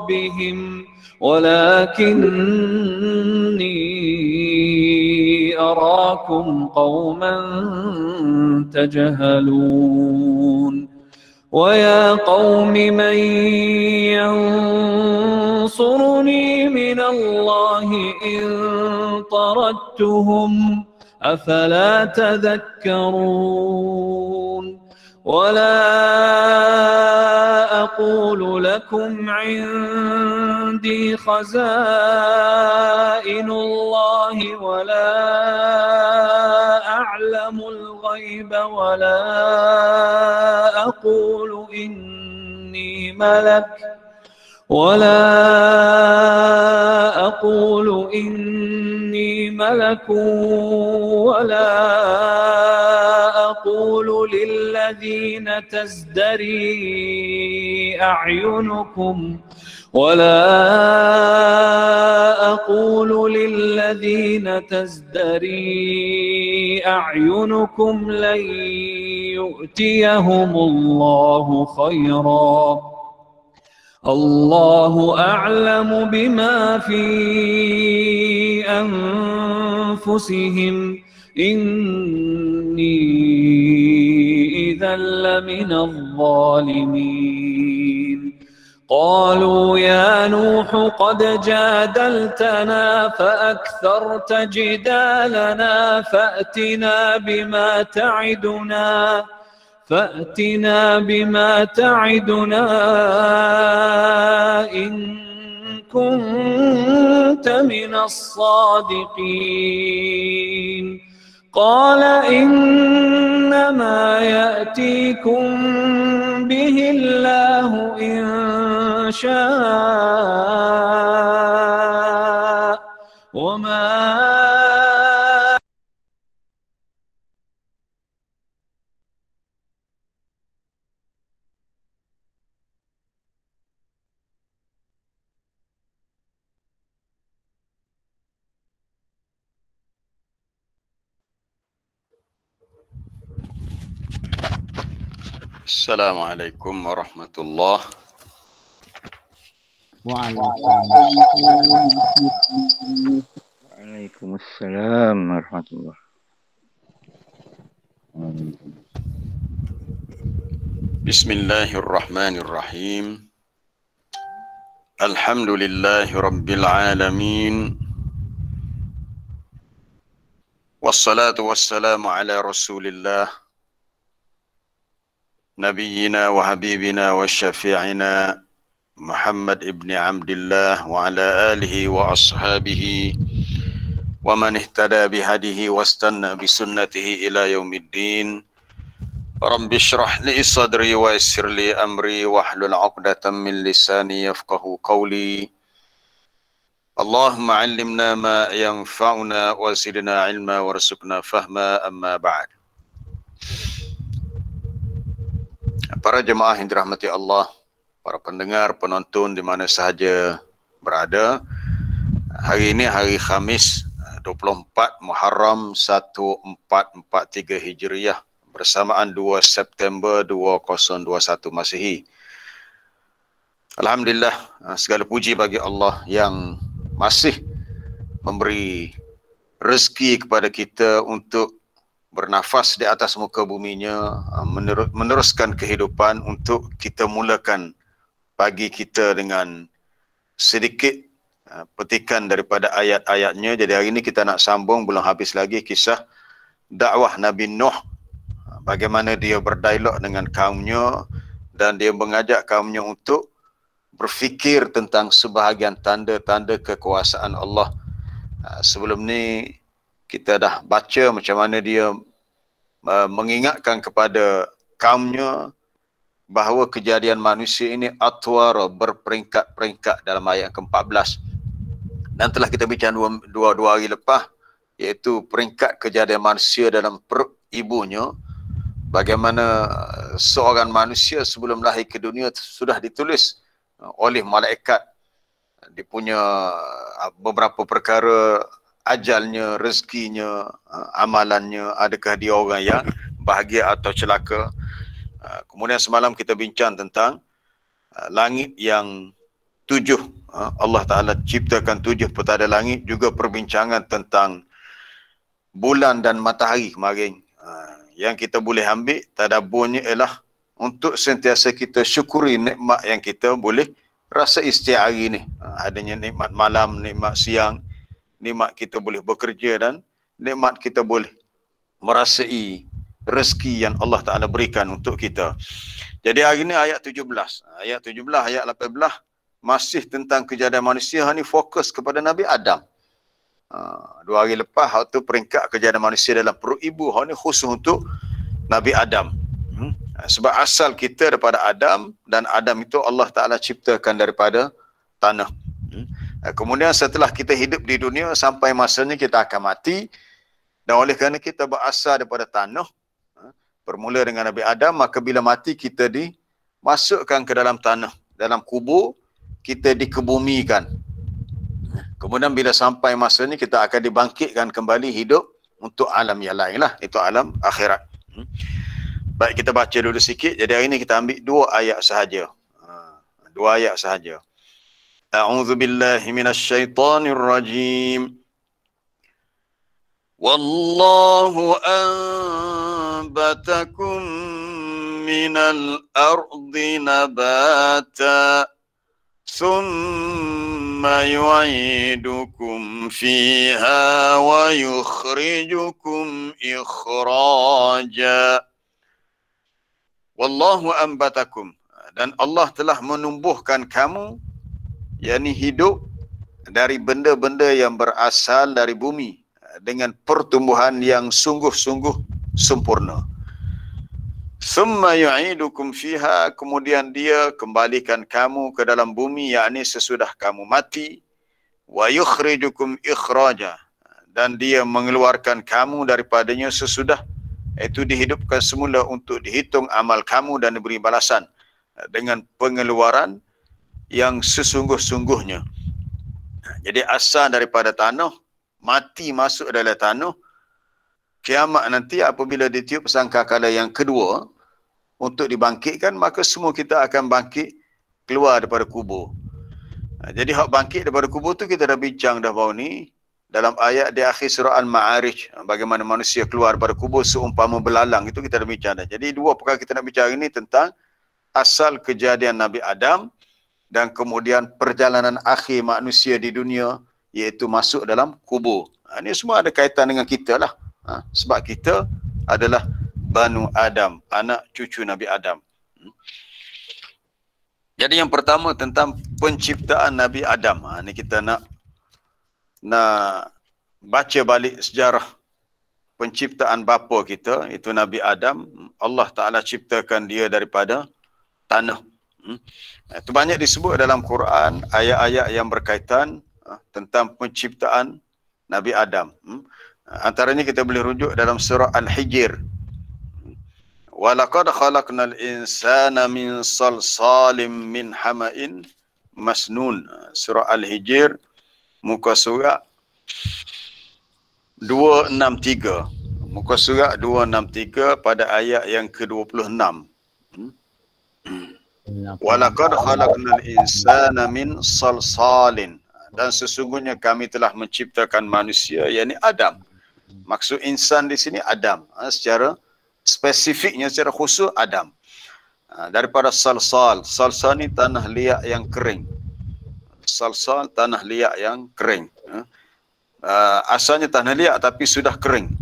ربهم ولكني أراكم قوما تجهلون ويا قوم من ينصرني من الله إن طردتهم أفلا تذكرون ولا أقول لكم عندي خزائن الله ولا أعلم الغيب ولا أقول إني ملك ولا أقول للذين تزدري أعينكم لن يؤتيهم الله خيرا الله أعلم بما في أنفسهم إني إذا لمن الظالمين قالوا يا نوح قد جادلتنا فأكثرت جدالنا فأتنا بما تعدنا إن كنت من الصادقين قال إنما يأتيكم به الله إن شاء وما Assalamualaikum warahmatullahi Waalaikumsalam warahmatullahi. Bismillahirrahmanirrahim. Alhamdulillahi rabbil alamin. Wassalatu wassalamu ala rasulillah Nabiyyina wa habibina wa syafi'ina Muhammad ibn Abdillah wa ala alihi wa ashabihi wa man ihtada bihadihi wa istanna bisunnatihi ila yaumiddin. Rabbi shrah li sadri wa yassir li amri wahlul 'uqdatam min lisani yafqahu qawli. Allahumma 'allimna ma yanfa'una wa zidna 'ilma warzuqna fahma, amma ba'd. Para jemaah yang dirahmati Allah, para pendengar, penonton di mana sahaja berada, hari ini hari Khamis 24 Muharram 1443 Hijriah bersamaan 2 September 2021 Masihi. Alhamdulillah, segala puji bagi Allah yang masih memberi rezeki kepada kita untuk bernafas di atas muka buminya, meneruskan kehidupan untuk kita mulakan pagi kita dengan sedikit petikan daripada ayat-ayatnya. Jadi hari ini kita nak sambung, belum habis lagi kisah dakwah Nabi Nuh, bagaimana dia berdialog dengan kaumnya dan dia mengajak kaumnya untuk berfikir tentang sebahagian tanda-tanda kekuasaan Allah. Sebelum ni kita dah baca macam mana dia mengingatkan kepada kaumnya bahawa kejadian manusia ini atwara, berperingkat-peringkat dalam ayat ke-14. Dan telah kita bincang dua hari lepas, iaitu peringkat kejadian manusia dalam perut ibunya. Bagaimana seorang manusia sebelum lahir ke dunia sudah ditulis oleh malaikat dia punya beberapa perkara, ajalnya, rezekinya, amalannya, adakah dia orang yang bahagia atau celaka. Kemudian semalam kita bincang tentang langit yang Allah Ta'ala ciptakan 7 petanda langit, juga perbincangan tentang bulan dan matahari kemarin. Yang kita boleh ambil tadabburnya ialah untuk sentiasa kita syukuri nikmat yang kita boleh rasa setiap hari ni. Adanya nikmat malam, nikmat siang, nikmat kita boleh bekerja dan nikmat kita boleh merasai rezeki yang Allah Ta'ala berikan untuk kita. Jadi hari ni ayat 17. Ayat 17, ayat 18 masih tentang kejadian manusia. Ini fokus kepada Nabi Adam. 2 hari lepas, waktu peringkat kejadian manusia dalam perut ibu, ini khusus untuk Nabi Adam. Sebab asal kita daripada Adam, dan Adam itu Allah Ta'ala ciptakan daripada tanah. Kemudian setelah kita hidup di dunia, sampai masanya kita akan mati. Dan oleh kerana kita berasal daripada tanah, bermula dengan Nabi Adam, maka bila mati kita dimasukkan ke dalam tanah, dalam kubur, kita dikebumikan. Kemudian bila sampai masanya kita akan dibangkitkan kembali hidup untuk alam yang lain lah, itu alam akhirat. Baik, kita baca dulu sikit. Jadi hari ini kita ambil 2 ayat sahaja. 2 ayat sahaja. A'udzu billahi minasyaitonir rajim. Wallahu anbatakum minal ardi nabata thumma yu'idukum fiha wa yukhrijukum ikhraja. Wallahu anbatakum, dan Allah telah menumbuhkan kamu, yakni hidup, dari benda-benda yang berasal dari bumi dengan pertumbuhan yang sungguh-sungguh sempurna. Summa yu'idukum fiha, kemudian dia kembalikan kamu ke dalam bumi, yakni sesudah kamu mati. Wa yukhrijukum ikhraja, dan dia mengeluarkan kamu daripadanya sesudah itu dihidupkan semula untuk dihitung amal kamu dan diberi balasan dengan pengeluaran yang sesungguh-sungguhnya. Jadi asal daripada tanah, mati masuk dalam tanah, kiamat nanti apabila ditiup sangkakala yang kedua untuk dibangkitkan, maka semua kita akan bangkit keluar daripada kubur. Jadi hak bangkit daripada kubur tu kita dah bincang dah baru ni dalam ayat di akhir surah Al-Ma'arij, bagaimana manusia keluar daripada kubur seumpama belalang, itu kita dah bincang dah. Jadi 2 perkara kita nak bincang ini tentang asal kejadian Nabi Adam dan kemudian perjalanan akhir manusia di dunia, iaitu masuk dalam kubur. Ini semua ada kaitan dengan kita lah. Sebab kita adalah Banu Adam, anak cucu Nabi Adam. Jadi yang pertama tentang penciptaan Nabi Adam. Ini kita nak baca balik sejarah penciptaan bapa kita, itu Nabi Adam. Allah Ta'ala ciptakan dia daripada tanah. Itu banyak disebut dalam Quran, ayat-ayat yang berkaitan tentang penciptaan Nabi Adam. Antaranya kita boleh rujuk dalam surah Al-Hijr. Walaqad khalaqnal insana min salsalim min hama'in masnun. Surah Al-Hijr, muka surat 263. Muka surat 263 pada ayat yang ke-26. Walaqad khalaqnal insana min salsalin. Dan sesungguhnya kami telah menciptakan manusia, yakni Adam. Maksud insan di sini Adam. Secara spesifiknya, secara khusus Adam. Daripada salsal. Salsal ni tanah liat yang kering. Salsal, tanah liat yang kering. Asalnya tanah liat tapi sudah kering.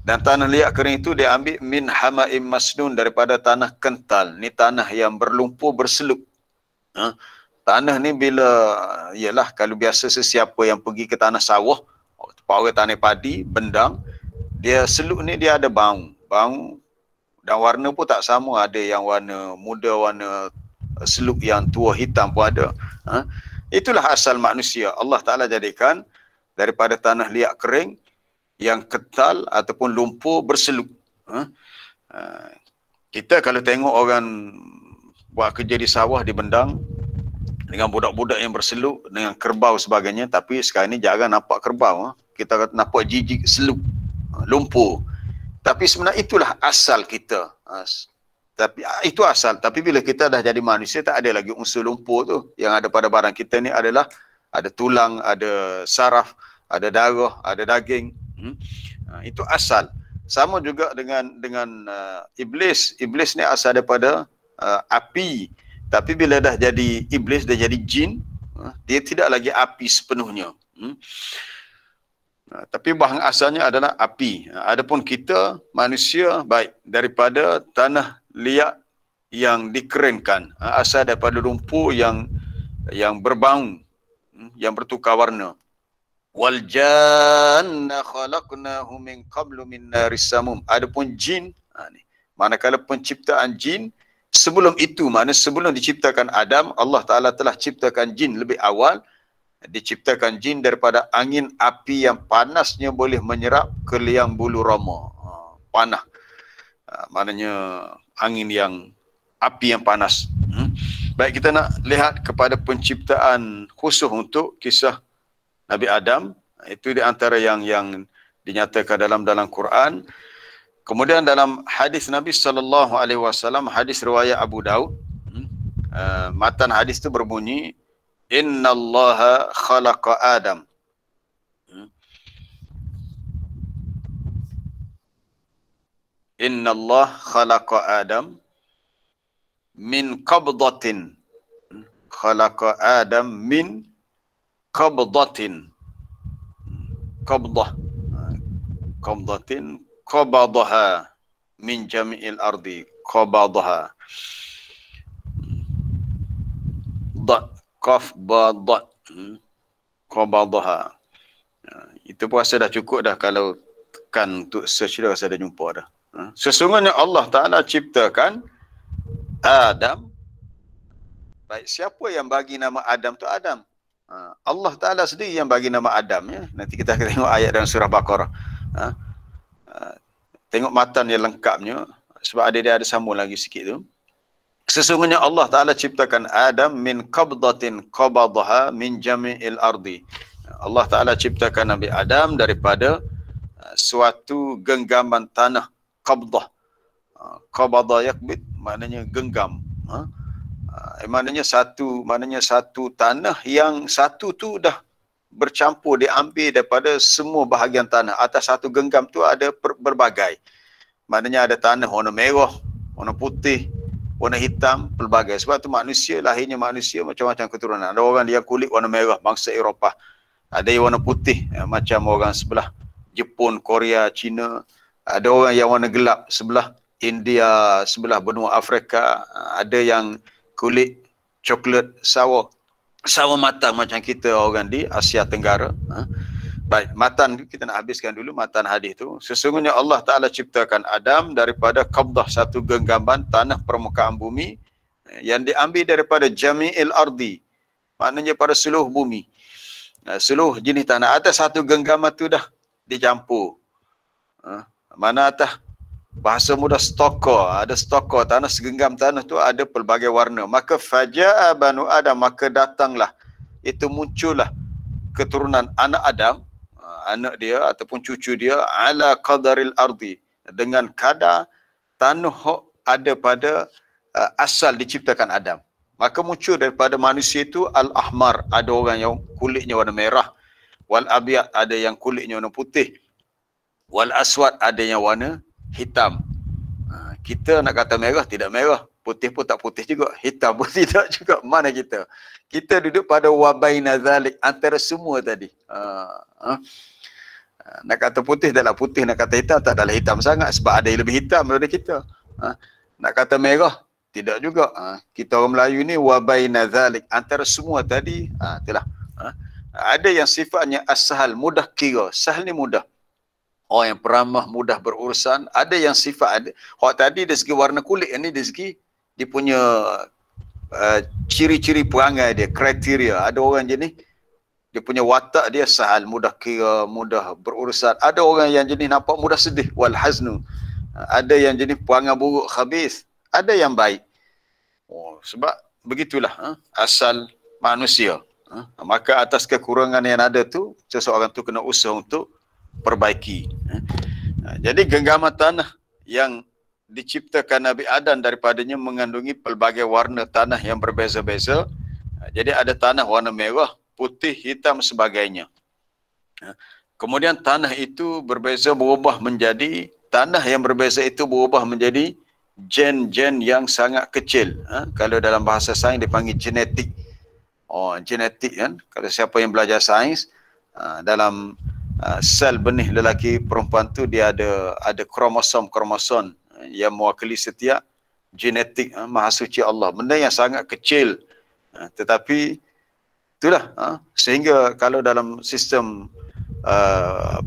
Dan tanah liat kering itu dia ambil min hama'im masnun, daripada tanah kental. Ni tanah yang berlumpur berseluk. Tanah ni bila, ialah kalau biasa sesiapa yang pergi ke tanah sawah, orang tanah padi, bendang, dia seluk ni dia ada bau. Bau dan warna pun tak sama. Ada yang warna muda, warna seluk yang tua hitam pun ada. Itulah asal manusia. Allah Ta'ala jadikan daripada tanah liat kering yang kental ataupun lumpur berseluk. Kita kalau tengok orang buat kerja di sawah, di bendang, dengan budak-budak yang berseluk, dengan kerbau sebagainya, tapi sekarang ni jarang nampak kerbau. Kita nampak jijik seluk, lumpur. Tapi sebenarnya itulah asal kita. Tapi itu asal. Tapi bila kita dah jadi manusia, tak ada lagi unsur lumpur tu. Yang ada pada barang kita ni adalah ada tulang, ada saraf, ada darah, ada daging. Itu asal. Sama juga dengan iblis. Iblis ni asal daripada api. Tapi bila dah jadi iblis, dah jadi jin, dia tidak lagi api sepenuhnya. Tapi bahan asalnya adalah api. Adapun kita manusia baik daripada tanah liat yang dikeringkan, asal daripada lumpur yang berbau, yang bertukar warna. Wal janna khalaqnahu min qablu min naris samum. Adapun jin, ni manakala penciptaan jin sebelum itu, maknanya sebelum diciptakan Adam, Allah Taala telah ciptakan jin lebih awal. Diciptakan jin daripada angin api yang panasnya boleh menyerap ke liang bulu roma. Panah. Maknanya angin yang api yang panas. Baik, kita nak lihat kepada penciptaan khusus untuk kisah Nabi Adam. Itu di antara yang dinyatakan dalam Quran. Kemudian dalam hadis Nabi SAW, hadis riwayat Abu Daud, matan hadis itu berbunyi, Inna Allaha khalaqa Adam. Inna Allah khalaqa Adam min qabdatin. Khalaqa Adam min qabdatin. Qabdah. Qabdatin qabadaha min jami'il ardi. Qabadaha. Qaf ba dha. Qabadaha. Itu pun rasa dah cukup dah, kalau tekan untuk search dah rasa dah jumpa dah. Sesungguhnya Allah Ta'ala ciptakan Adam. Baik, siapa yang bagi nama Adam tu Adam? Allah Ta'ala sendiri yang bagi nama Adam, ya. Nanti kita akan tengok ayat dalam surah Baqarah. Tengok matan yang lengkapnya, sebab dia ada sambung lagi sikit tu. Sesungguhnya Allah Ta'ala ciptakan Adam min qabdatin qabadaha min jami'il ardi. Allah Ta'ala ciptakan Nabi Adam daripada suatu genggaman tanah. Qabdah. Qabada yakbid maknanya genggam. Maknanya satu tanah yang satu tu dah bercampur, diambil daripada semua bahagian tanah. Atas satu genggam tu ada berbagai. Maknanya ada tanah warna merah, warna putih, warna hitam, pelbagai. Sebab tu manusia, lahirnya manusia macam-macam keturunan. Ada orang yang kulit warna merah, bangsa Eropah. Ada yang warna putih, macam orang sebelah Jepun, Korea, China. Ada orang yang warna gelap, sebelah India, sebelah benua Afrika. Ada yang kulit coklat sawo matang macam kita orang di Asia Tenggara. Baik, matan kita nak habiskan dulu matan hadis tu. Sesungguhnya Allah Ta'ala ciptakan Adam daripada qabdah, satu genggaman tanah permukaan bumi yang diambil daripada jami'il ardi. Maknanya pada seluruh bumi. Seluruh jenis tanah. Atas satu genggaman tu dah dicampur. Mana atas bahasa mudah stokor. Ada stokor tanah, segenggam tanah tu ada pelbagai warna. Maka faja'a banu Adam, maka datanglah, itu muncullah keturunan anak Adam, anak dia ataupun cucu dia, ala qadaril ardi, dengan kadar tanah ada pada asal diciptakan Adam. Maka muncul daripada manusia itu al-ahmar, ada orang yang kulitnya warna merah, wal abyad, ada yang kulitnya warna putih, wal aswad, ada yang warna hitam. Kita nak kata merah, tidak merah. Putih pun tak putih juga. Hitam pun tidak juga. Mana kita? Kita duduk pada wabaina zalik, antara semua tadi. Nak kata putih taklah putih, nak kata hitam taklah hitam sangat, sebab ada yang lebih hitam daripada kita. Nak kata merah, tidak juga. Kita orang Melayu ni wabaina zalik, antara semua tadi. Itulah. Ada yang sifatnya as-sahal, mudah kira. Sahal ni mudah. Orang yang peramah, mudah berurusan. Ada yang sifat, orang tadi dari segi warna kulit, ini dari segi dia punya ciri-ciri perangai dia, kriteria. Ada orang jenis, dia punya watak dia sahal, mudah kira, mudah berurusan. Ada orang yang jenis nampak mudah sedih, wal haznu. Ada yang jenis perangai buruk, khabis. Ada yang baik. Sebab begitulah asal manusia. Maka atas kekurangan yang ada tu, seseorang tu kena usaha untuk perbaiki. Jadi genggaman tanah yang diciptakan Nabi Adam daripadanya mengandungi pelbagai warna tanah yang berbeza-beza. Jadi ada tanah warna merah, putih, hitam sebagainya. Kemudian tanah itu berbeza berubah menjadi, tanah yang berbeza itu berubah menjadi gen-gen yang sangat kecil. Kalau dalam bahasa sains dipanggil genetik. Genetik kan. Kalau siapa yang belajar sains, dalam sel benih lelaki perempuan tu dia ada kromosom yang mewakili setiap genetik Maha Suci Allah. Benda yang sangat kecil. Tetapi itulah sehingga kalau dalam sistem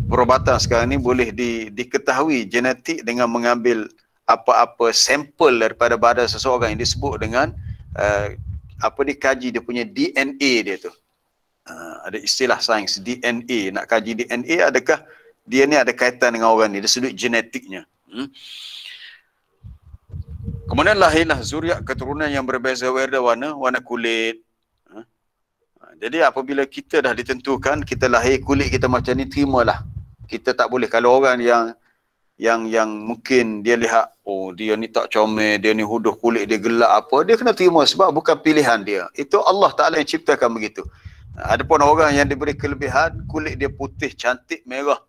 perubatan sekarang ni boleh diketahui genetik dengan mengambil apa-apa sampel daripada badan seseorang yang disebut dengan dikaji dia punya DNA dia tu. Ada istilah sains DNA, nak kaji DNA, adakah dia ni ada kaitan dengan orang ni, dia sebut genetiknya. Kemudian lahirlah zuriat keturunan yang berbeza warna kulit. Jadi apabila kita dah ditentukan kita lahir kulit kita macam ni, terimalah. Kita tak boleh, kalau orang yang mungkin dia lihat dia ni tak comel, dia ni huduh kulit dia gelap apa, dia kena terima sebab bukan pilihan dia. Itu Allah Taala yang ciptakan begitu. Adapun orang yang diberi kelebihan kulit dia putih, cantik, merah,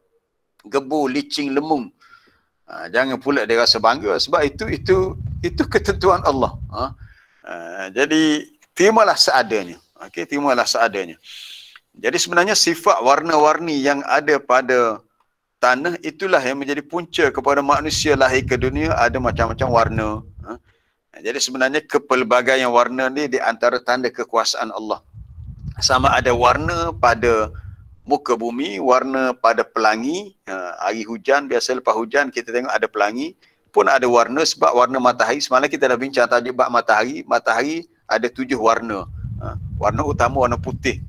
gebu, licin, lemung, jangan pula dia rasa bangga sebab itu ketentuan Allah. Jadi terimalah seadanya. Okey, terimalah seadanya. Jadi sebenarnya sifat warna-warni yang ada pada tanah itulah yang menjadi punca kepada manusia lahir ke dunia, ada macam-macam warna. Jadi sebenarnya kepelbagaian warna ni di antara tanda kekuasaan Allah. Sama ada warna pada muka bumi, warna pada pelangi. Hari hujan, biasa lepas hujan kita tengok ada pelangi, pun ada warna sebab warna matahari. Semalam kita dah bincang tajuk bab matahari. Matahari ada 7 warna. Warna utama warna putih.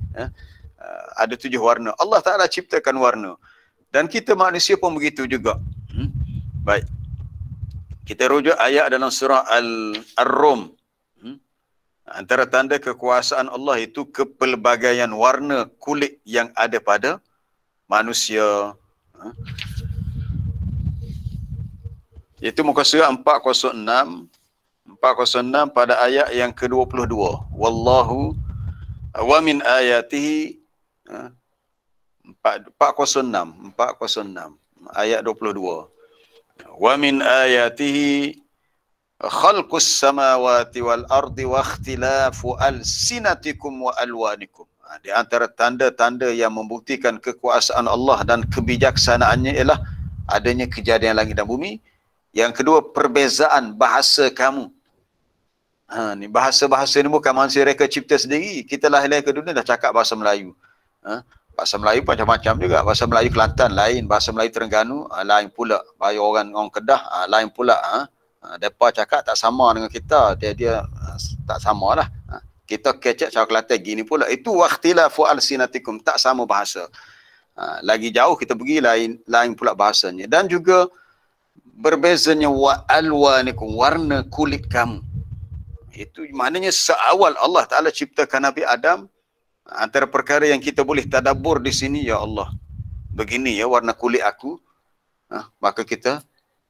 Ada 7 warna. Allah Ta'ala ciptakan warna. Dan kita manusia pun begitu juga. Baik. Kita rujuk ayat dalam surah Ar-Rum. Antara tanda kekuasaan Allah itu kepelbagaian warna kulit yang ada pada manusia. Itu muka surah 406 pada ayat yang ke-22. Wallahu wa min ayatihi 406 ayat 22. Wa min ayatihi khalqus samawati wal ardi wa ikhtilafu alsinatikum wa alwanikum. Di antara tanda-tanda yang membuktikan kekuasaan Allah dan kebijaksanaannya ialah adanya kejadian langit dan bumi. Yang kedua, perbezaan bahasa kamu. Ni bahasa-bahasa ni bukan manusia reka cipta sendiri. Kita lahir ke dunia dah cakap bahasa Melayu. Bahasa Melayu macam-macam juga. Bahasa Melayu Kelantan lain, bahasa Melayu Terengganu lain pula. Bahasa orang Kedah lain pula. Mereka cakap tak sama dengan kita, dia tak sama lah. Kita kecek cara Kelantan gini pula. Itu wakhtilafu alsinatikum, tak sama bahasa. Lagi jauh kita pergi lain pula bahasanya. Dan juga berbezanya wa alwanikum, warna kulit kamu. Itu maknanya seawal Allah Ta'ala ciptakan Nabi Adam, antara perkara yang kita boleh tadabbur di sini, ya Allah, begini ya warna kulit aku. Maka kita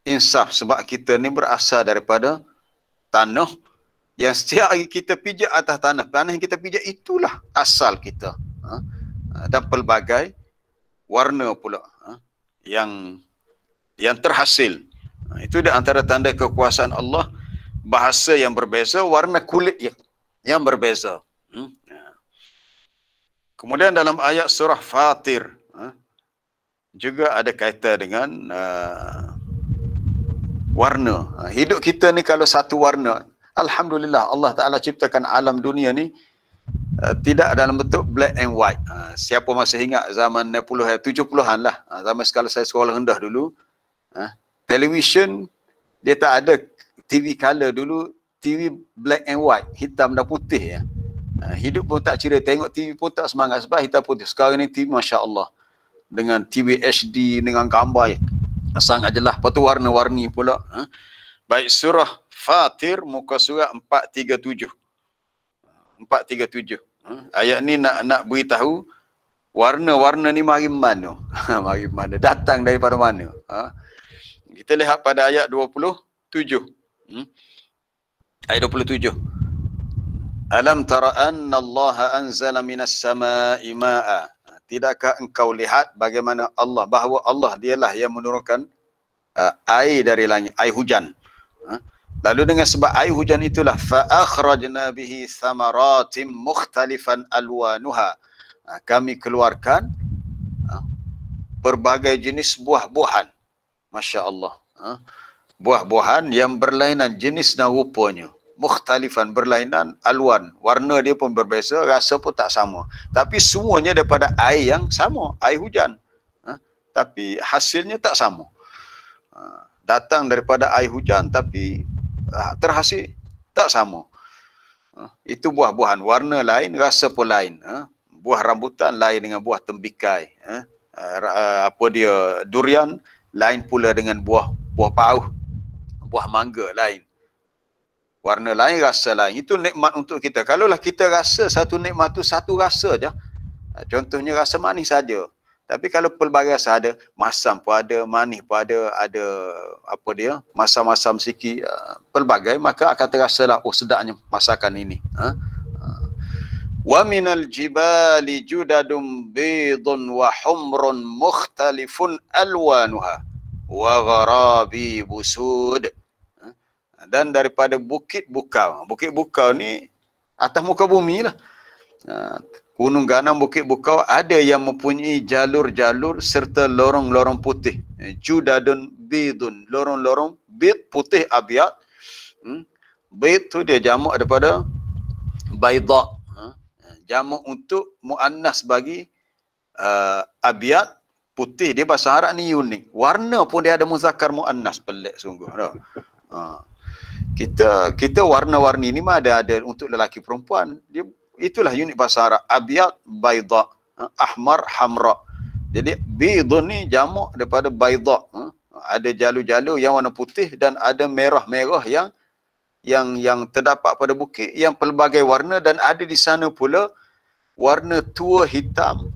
insaf sebab kita ni berasal daripada tanah yang setiap hari kita pijak atas tanah yang kita pijak itulah asal kita. Dan pelbagai warna pula yang terhasil. Itu di antara tanda kekuasaan Allah, bahasa yang berbeza, warna kulit yang berbeza. Kemudian dalam ayat surah Fatir juga ada kaitan dengan warna. Hidup kita ni kalau satu warna, alhamdulillah Allah Ta'ala ciptakan alam dunia ni tidak dalam bentuk black and white. Siapa masih ingat zaman 70-an lah, zaman sekala saya sekolah rendah dulu, television dia tak ada TV color dulu, TV black and white, hitam dan putih ya. Hidup pun tak ceria, tengok TV pun tak semangat sebab hitam putih. Sekarang ni TV Masya Allah, dengan TV HD, dengan gambar sangat jelas. Lepas tu warna-warni pula. Baik, surah Fatir muka surah 437. Ayat ni nak beritahu warna-warna ni mari mana. Mari mana, datang daripada mana. Kita lihat pada ayat 20. Ayat 27. Alam tara anna Allah anzala minas sama'i ma'a. Tidakkah engkau lihat bagaimana Allah, bahawa Allah dialah yang menurunkan air dari langit, air hujan. Lalu dengan sebab air hujan itulah fa akhrajna bihi thamaratim mukhtalifan alwanuha. Kami keluarkan berbagai jenis buah-buahan. Masya Allah. Buah-buahan yang berlainan jenis dan rupanya. Mukhtalifan, berlainan, alwan. Warna dia pun berbeza, rasa pun tak sama. Tapi semuanya daripada air yang sama, air hujan. Tapi hasilnya tak sama. Datang daripada air hujan tapi terhasil tak sama. Itu buah-buahan, warna lain, rasa pun lain. Buah rambutan lain dengan buah tembikai. Apa dia, durian lain pula dengan buah pauh. Buah mangga lain. Warna lain, rasa lain. Itu nikmat untuk kita. Kalaulah kita rasa satu nikmat tu satu rasa je. Contohnya rasa manis saja. Tapi kalau pelbagai rasa ada, masam pun ada, manis pun ada apa dia, masam-masam sikit, pelbagai, maka akan terasalah, oh sedapnya masakan ini. Wa minal jibali judadun bidun wa humrun mukhtalifun alwanuha wa gharabi busud. Dan daripada bukit bukau. Bukit bukau ni atas muka bumi lah. Gunung ganang bukit bukau ada yang mempunyai jalur-jalur serta lorong-lorong putih. Judadun bidun. Lorong-lorong bid, putih, abyad. Bid tu dia jamak daripada baida. Jamak untuk muannas bagi abyad, putih. Dia bahasa Arab ni unik. Warna pun dia ada muzakkar muannas. Pelik sungguh. Kita warna-warni ni mah ada untuk lelaki perempuan. Dia, itulah unik bahasa Arab. Abyad, baida, ahmar, hamra. Jadi bidun ni jamak daripada baida. Ada jalur-jalur yang warna putih dan ada merah-merah yang terdapat pada bukit yang pelbagai warna, dan ada di sana pula warna tua hitam.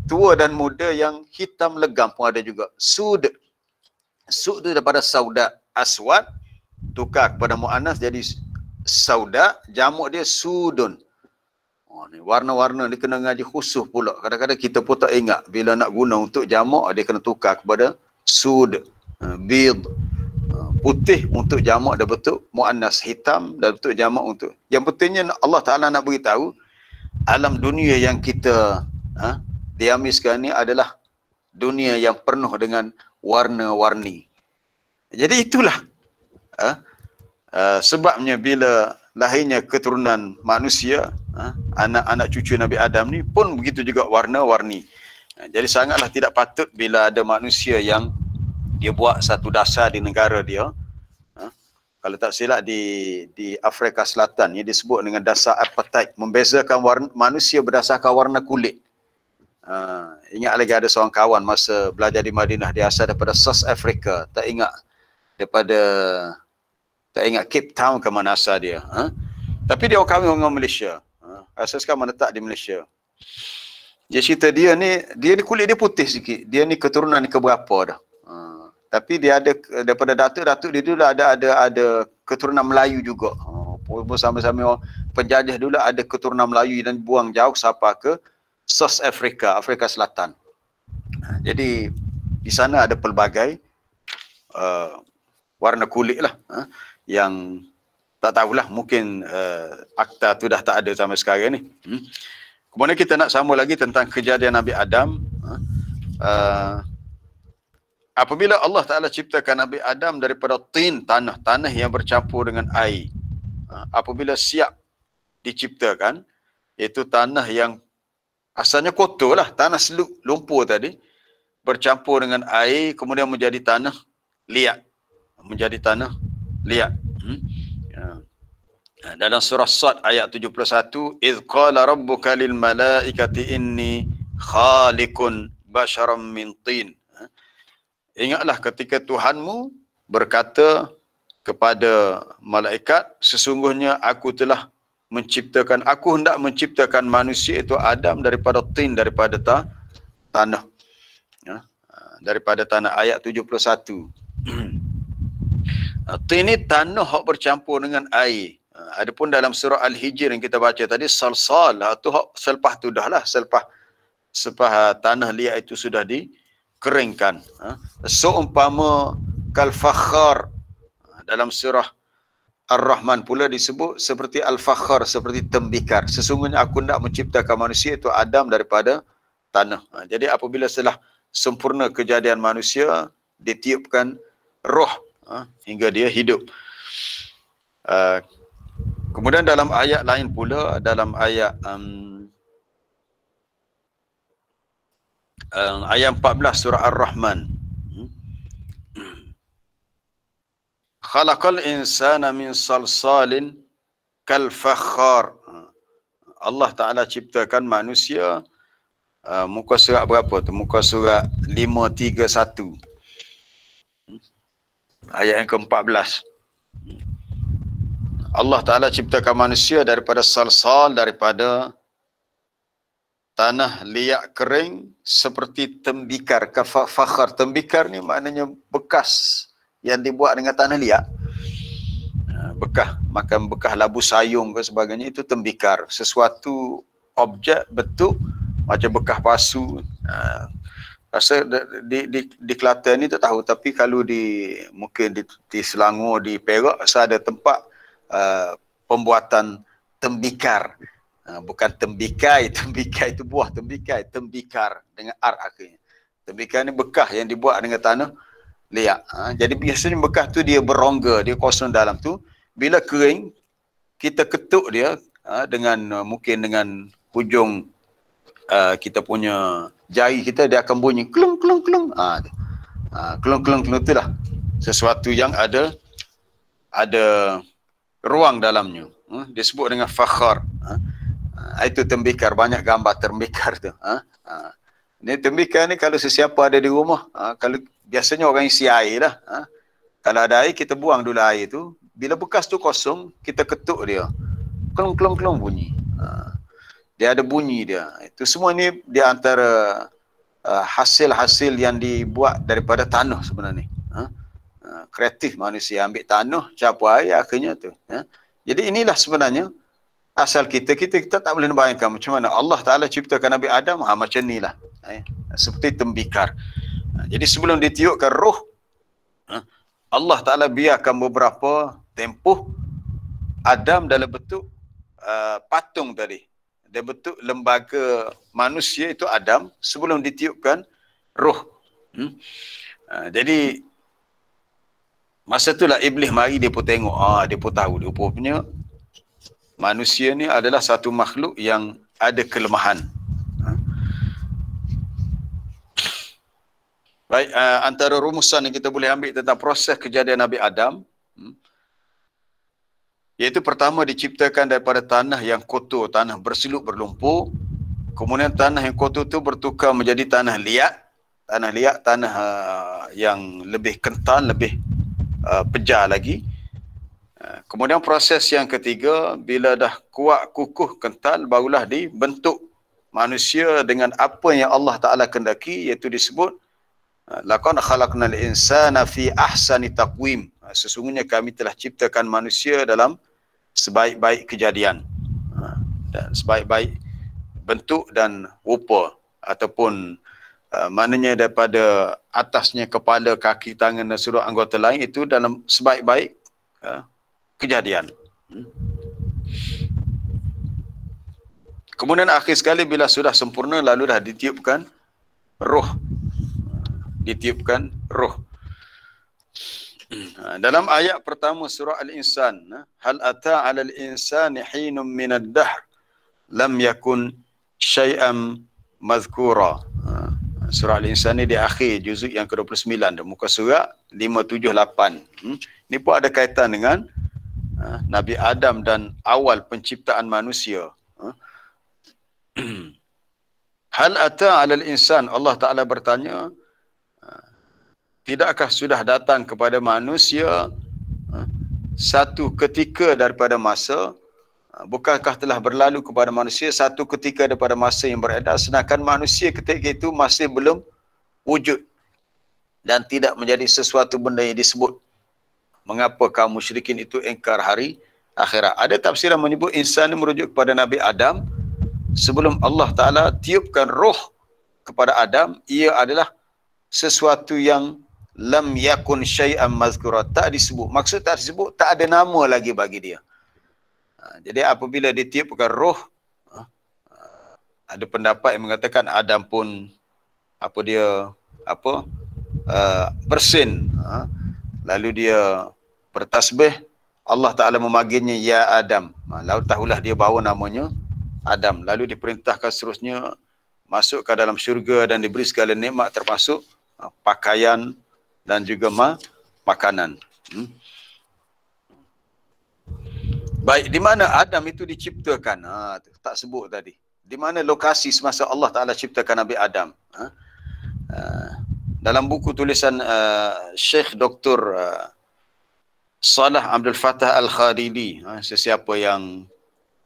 Tua dan muda yang hitam legam pun ada juga. Sud. Sud tu daripada sauda, aswad tukar kepada muannas jadi sauda, jamak dia sudun. Ni warna-warna ni kena ngaji khusus pula. Kadang-kadang kita pun tak ingat bila nak guna untuk jamak dia kena tukar kepada sud, bid, putih untuk jamak dan bentuk muannas, hitam dan bentuk jamak untuk. Yang pentingnya Allah Taala nak beritahu alam dunia yang kita diami sekarang ni adalah dunia yang penuh dengan warna-warni. Jadi itulah sebabnya bila lahirnya keturunan manusia, anak-anak cucu Nabi Adam ni pun begitu juga warna-warni. Jadi sangatlah tidak patut bila ada manusia yang dia buat satu dasar di negara dia. Kalau tak silap di Afrika Selatan, ia disebut dengan dasar apartheid, membezakan manusia berdasarkan warna kulit. Ingat lagi ada seorang kawan masa belajar di Madinah, dia asal daripada South Africa, tak ingat Cape Town ke mana asal dia. Tapi dia orang kahwin dengan Malaysia. Asal sekarang menetap di Malaysia. Dia cerita dia ni kulit dia putih sikit. Dia ni keturunan keberapa dah. Tapi dia ada daripada datuk dia dulu ada keturunan Melayu juga. Pun sama-sama penjajah dulu ada keturunan Melayu dan buang jauh sampai ke South Africa, Afrika Selatan. Jadi di sana ada pelbagai warna kulit lah. Yang tak tahulah, mungkin akta tu dah tak ada sampai sekarang ni. Kemudian kita nak sambung lagi tentang kejadian Nabi Adam. Apabila Allah Ta'ala ciptakan Nabi Adam daripada tin, tanah yang bercampur dengan air. Apabila siap diciptakan, iaitu tanah yang asalnya kotor lah, tanah seluk lumpur tadi, bercampur dengan air, kemudian menjadi tanah liat. Dalam surah Sad ayat 71, "Idz qala rabbuka lil malaikati inni khaliqun basharam min tin." Ingatlah ketika Tuhanmu berkata kepada malaikat, sesungguhnya aku hendak menciptakan manusia itu Adam daripada tin, daripada tanah. Daripada tanah, ayat 71. Tin ni tanah hak bercampur dengan air. Adapun dalam surah Al-Hijr yang kita baca tadi, salsal, tu hak selepas tu dah lah, selepas tanah liat itu sudah dikeringkan. Seumpama kal-fakhar, dalam surah Ar-Rahman pula disebut seperti al-fakhar, seperti tembikar. Sesungguhnya aku hendak menciptakan manusia itu Adam daripada tanah. Jadi apabila setelah sempurna kejadian manusia, ditiupkan roh hingga dia hidup. Kemudian dalam ayat lain pula, dalam ayat ayat 14 surah Ar-Rahman, khalaqal insana min salsalin kal fakhar. Allah Ta'ala ciptakan manusia, muka surat berapa tu? Muka surat 531. Ayat yang ke-14. Allah Ta'ala ciptakan manusia daripada salsal, daripada tanah liat kering seperti tembikar. Fakhar, tembikar ni maknanya bekas yang dibuat dengan tanah liat. Bekas, makan bekas labu sayung ke sebagainya, itu tembikar. Sesuatu objek bentuk macam bekas pasu. Rasa di Kelantan ni tak tahu, tapi kalau mungkin di Selangor, di Perak, rasa ada tempat pembuatan tembikar. Bukan tembikai, tembikai itu buah tembikai, tembikar dengan ar akhirnya. Tembikar ni bekas yang dibuat dengan tanah liat. Jadi biasanya bekas tu dia berongga, dia kosong dalam tu. Bila kering, kita ketuk dia dengan mungkin dengan hujung kita punya jari kita, dia akan bunyi klung klung klung. Klung klung klung tu lah sesuatu yang ada ruang dalamnya. Disebut dengan fakhar. Itu tembikar, banyak gambar tembikar tu. Ini tembikar ni kalau sesiapa ada di rumah, kalau biasanya orang isi air lah. Kalau ada air, kita buang dulu air tu. Bila bekas tu kosong, kita ketuk dia. Klung klung klung bunyi. Dia ada bunyi dia. Itu semua ni di antara hasil-hasil yang dibuat daripada tanah sebenarnya. Kreatif manusia, ambil tanah, campur air, akhirnya tu. Jadi inilah sebenarnya asal kita tak boleh bayangkan macam mana Allah Ta'ala ciptakan Nabi Adam, macam ni lah. Seperti tembikar. Jadi sebelum ditiupkan roh, Allah Ta'ala biarkan beberapa tempoh Adam dalam bentuk patung tadi. Dia bentuk lembaga manusia itu Adam sebelum ditiupkan roh. Jadi masa itulah Iblis mari, dia pun tengok, dia pun tahu, dia pun punya manusia ni adalah satu makhluk yang ada kelemahan. Baik, antara rumusan yang kita boleh ambil tentang proses kejadian Nabi Adam, iaitu pertama diciptakan daripada tanah yang kotor, tanah bersiluk berlumpur. Kemudian tanah yang kotor itu bertukar menjadi tanah liat. Tanah liat, tanah yang lebih kental, lebih pejar lagi. Kemudian proses yang ketiga, bila dah kuat, kukuh, kental, barulah dibentuk manusia dengan apa yang Allah Ta'ala kendaki, iaitu disebut laqad khalaqnal insana fi ahsani taqwim. Sesungguhnya kami telah ciptakan manusia dalam sebaik-baik kejadian, dan sebaik-baik bentuk dan rupa, ataupun maknanya daripada atasnya kepala, kaki, tangan dan seluruh anggota lain itu dalam sebaik-baik kejadian. Kemudian akhir sekali bila sudah sempurna, lalu dah ditiupkan roh. Ditiupkan roh. Dalam ayat pertama surah Al-Insan, hal ata 'alal insani hinum minad dahr lam yakun syai'an mazkura. Surah Al-Insan ni di akhir juzuk yang ke-29, muka surat 578. Ini pun ada kaitan dengan Nabi Adam dan awal penciptaan manusia. Hal ata 'alal insan, Allah Ta'ala bertanya, tidakkah sudah datang kepada manusia satu ketika daripada masa, bukankah telah berlalu kepada manusia satu ketika daripada masa yang beredar, sedangkan manusia ketika itu masih belum wujud dan tidak menjadi sesuatu benda yang disebut mengapa kaum musyrikin itu ingkar hari akhirat. Ada tafsir yang menyebut insan ini merujuk kepada Nabi Adam. Sebelum Allah Ta'ala tiupkan roh kepada Adam, ia adalah sesuatu yang lam yakun syai'an mazkura, tak disebut. Maksud tak disebut, tak ada nama lagi bagi dia. Jadi apabila ditiupkan roh, ada pendapat yang mengatakan Adam pun bersin, lalu dia bertasbih, Allah Ta'ala memanggilnya ya Adam. Lalu tahulah dia bawa namanya Adam. Lalu diperintahkan seterusnya masuk ke dalam syurga dan diberi segala nikmat termasuk pakaian dan juga makanan. Baik, di mana Adam itu diciptakan? Tak sebut tadi. Di mana lokasi semasa Allah Ta'ala ciptakan Nabi Adam? Dalam buku tulisan Syekh Dr. Salah Abdul Fattah Al-Khalidi, sesiapa yang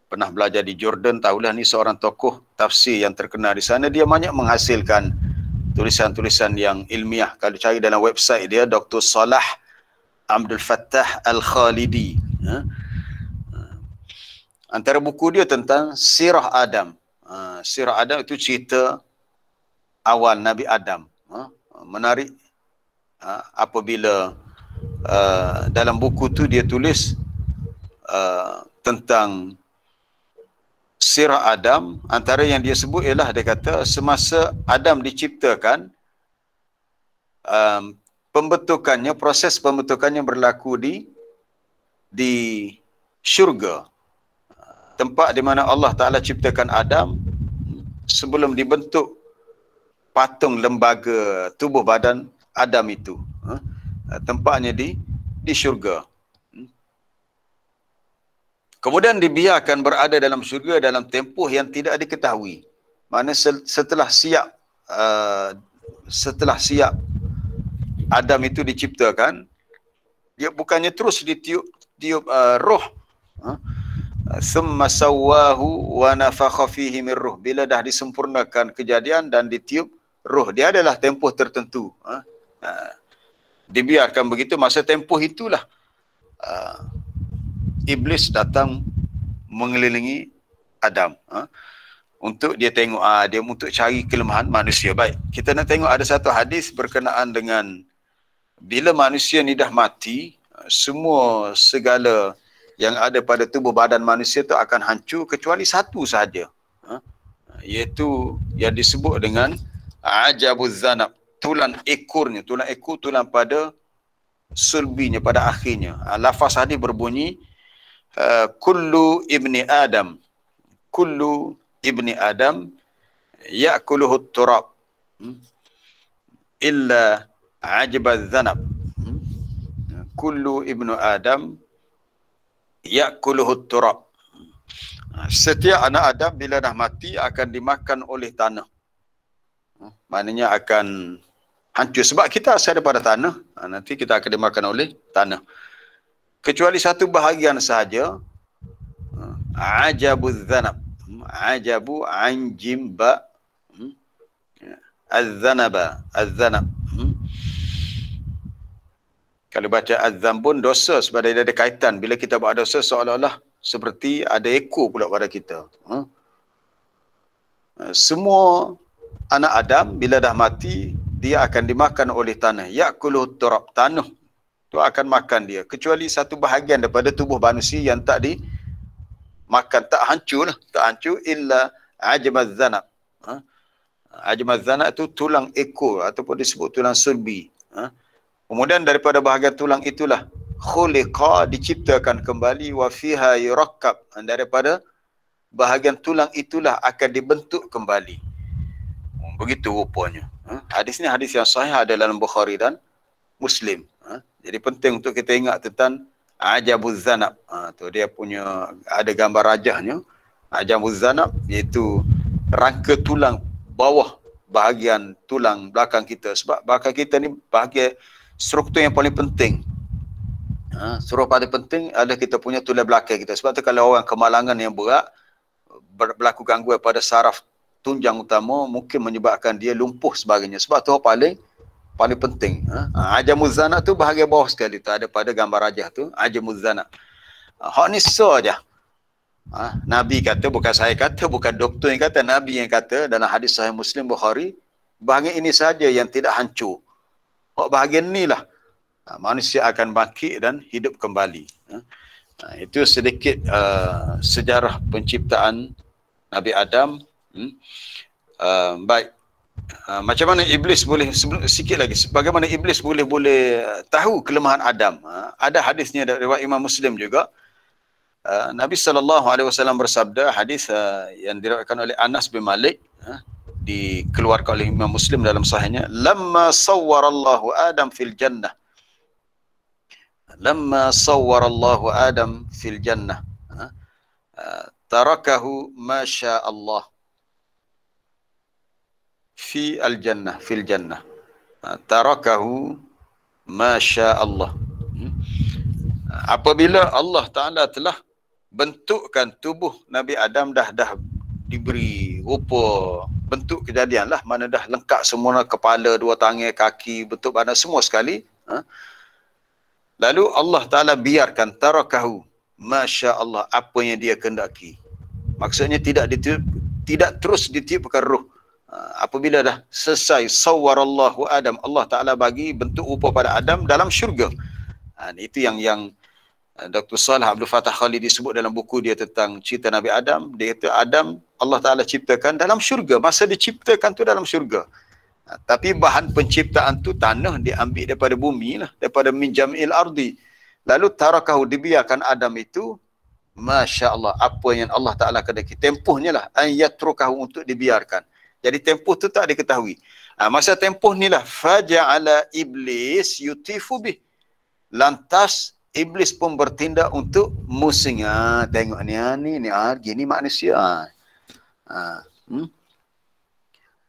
pernah belajar di Jordan tahulah ni seorang tokoh tafsir yang terkenal di sana. Dia banyak menghasilkan tulisan-tulisan yang ilmiah. Kalau cari dalam website dia, Dr. Salah Abdul Fattah Al-Khalidi. Antara buku dia tentang Sirah Adam. Sirah Adam itu cerita awal Nabi Adam. Menarik apabila dalam buku tu dia tulis tentang Sirah Adam. Antara yang dia sebut ialah, dia kata semasa Adam diciptakan, pembentukannya, proses pembentukannya berlaku di syurga, tempat di mana Allah Ta'ala ciptakan Adam. Sebelum dibentuk patung lembaga tubuh badan Adam itu, tempatnya di syurga. Kemudian dibiarkan berada dalam syurga dalam tempoh yang tidak diketahui. Mana setelah siap Adam itu diciptakan, dia bukannya terus ditiup roh. Thumma sawwahu wa nafakha fihi min ruh. Bila dah disempurnakan kejadian dan ditiup roh, dia adalah tempoh tertentu. Dibiarkan begitu, masa tempoh itulah Iblis datang mengelilingi Adam untuk dia tengok, dia untuk cari kelemahan manusia. Baik, kita nak tengok ada satu hadis berkenaan dengan bila manusia ni dah mati, segala yang ada pada tubuh badan manusia itu akan hancur kecuali satu sahaja, iaitu yang disebut dengan ajabuz zanab, tulang ekornya. Tulang ekor, tulang pada sulbinya, pada akhirnya. Lafaz hadis berbunyi kullu ibni Adam ya'kuluhu turab illa ajbaz zanab. Kullu ibnu Adam ya'kuluhu turab. Setiap anak Adam bila dah mati akan dimakan oleh tanah. Maknanya akan hancur. Sebab kita asal daripada tanah, nanti kita akan dimakan oleh tanah. Kecuali satu bahagian sahaja, ajabuz zanab. Ajabu anjimba az-zanab. Kalau baca az-zambun, dosa sebab dia ada kaitan. Bila kita buat dosa, seolah-olah seperti ada ekor pula pada kita. Semua anak Adam bila dah mati, dia akan dimakan oleh tanah. Ya'kuluhu turab, tanah tu akan makan dia. Kecuali satu bahagian daripada tubuh manusia yang tak dimakan, tak hancur lah. Tak hancur illa ajmaz zanab. Ajmaz zanab itu tulang ekor ataupun disebut tulang sulbi. Kemudian daripada bahagian tulang itulah khuliqa, diciptakan kembali, wa fiha yurakkab, daripada bahagian tulang itulah akan dibentuk kembali. Begitu rupanya. Hadis ni hadis yang sahih, ada dalam Bukhari dan Muslim. Jadi penting untuk kita ingat tentang ajabuz zanab. Tu dia punya, ada gambar rajahnya. Ajabuz zanab iaitu rangka tulang bawah, bahagian tulang belakang kita. Sebab belakang kita ni bahagian struktur yang paling penting. Struktur paling penting adalah kita punya tulang belakang kita. Sebab tu kalau orang kemalangan yang berat, berlaku gangguan pada saraf tunjang utama, mungkin menyebabkan dia lumpuh sebagainya. Sebab tu paling paling penting. Ajamuz zana tu bahagian bawah sekali tu, ada pada gambar rajah tu, ajamuz zana. Hak ni saja. Nabi kata, bukan saya kata, bukan doktor yang kata, Nabi yang kata dalam hadis Sahih Muslim Bukhari, bahagian ini saja yang tidak hancur. Hak bahagian ni lah manusia akan bangkit dan hidup kembali. Itu sedikit sejarah penciptaan Nabi Adam. Baik. Macam mana iblis boleh, sikit lagi, bagaimana iblis boleh tahu kelemahan Adam. Ada hadisnya dari riwayat Imam Muslim juga. Nabi SAW bersabda, hadis yang diriwayatkan oleh Anas bin Malik, dikeluarkan oleh Imam Muslim dalam sahihnya, lamma sawwarallahu Adam fil jannah, lamma sawwarallahu Adam fil jannah, tarakahu ma syaa Allah fi al-jannah, fil jannah, tarakahu ma syaa Allah. Apabila Allah Ta'ala telah bentukkan tubuh Nabi Adam, dah diberi rupa bentuk kejadian lah, mana dah lengkap semua, kepala, dua tangan, kaki, bentuk badan semua sekali. Lalu Allah Ta'ala biarkan, tarakahu masya Allah, apa yang dia kehendaki. Maksudnya tidak terus ditiupkan roh. Apabila dah selesai sawwarallahu Adam, Allah Ta'ala bagi bentuk rupa pada Adam dalam syurga. Itu yang Dr. Salih Abdul Fattah Khalid disebut dalam buku dia tentang cerita Nabi Adam. Dia kata Adam Allah Ta'ala ciptakan dalam syurga. Masa diciptakan tu dalam syurga. Tapi bahan penciptaan tu tanah diambil daripada bumi lah, daripada min jam'il ardi. Lalu tarakahu, dibiarkan Adam itu, masya Allah, apa yang Allah Ta'ala kehendaki. Tempuhnya lah an yatrukahu, untuk dibiarkan. Jadi tempuh tu tak diketahui. Masa tempuh ni lah faja'ala iblis yutifu bih. Lantas iblis pun bertindak untuk musing. Tengok ni gini manusia.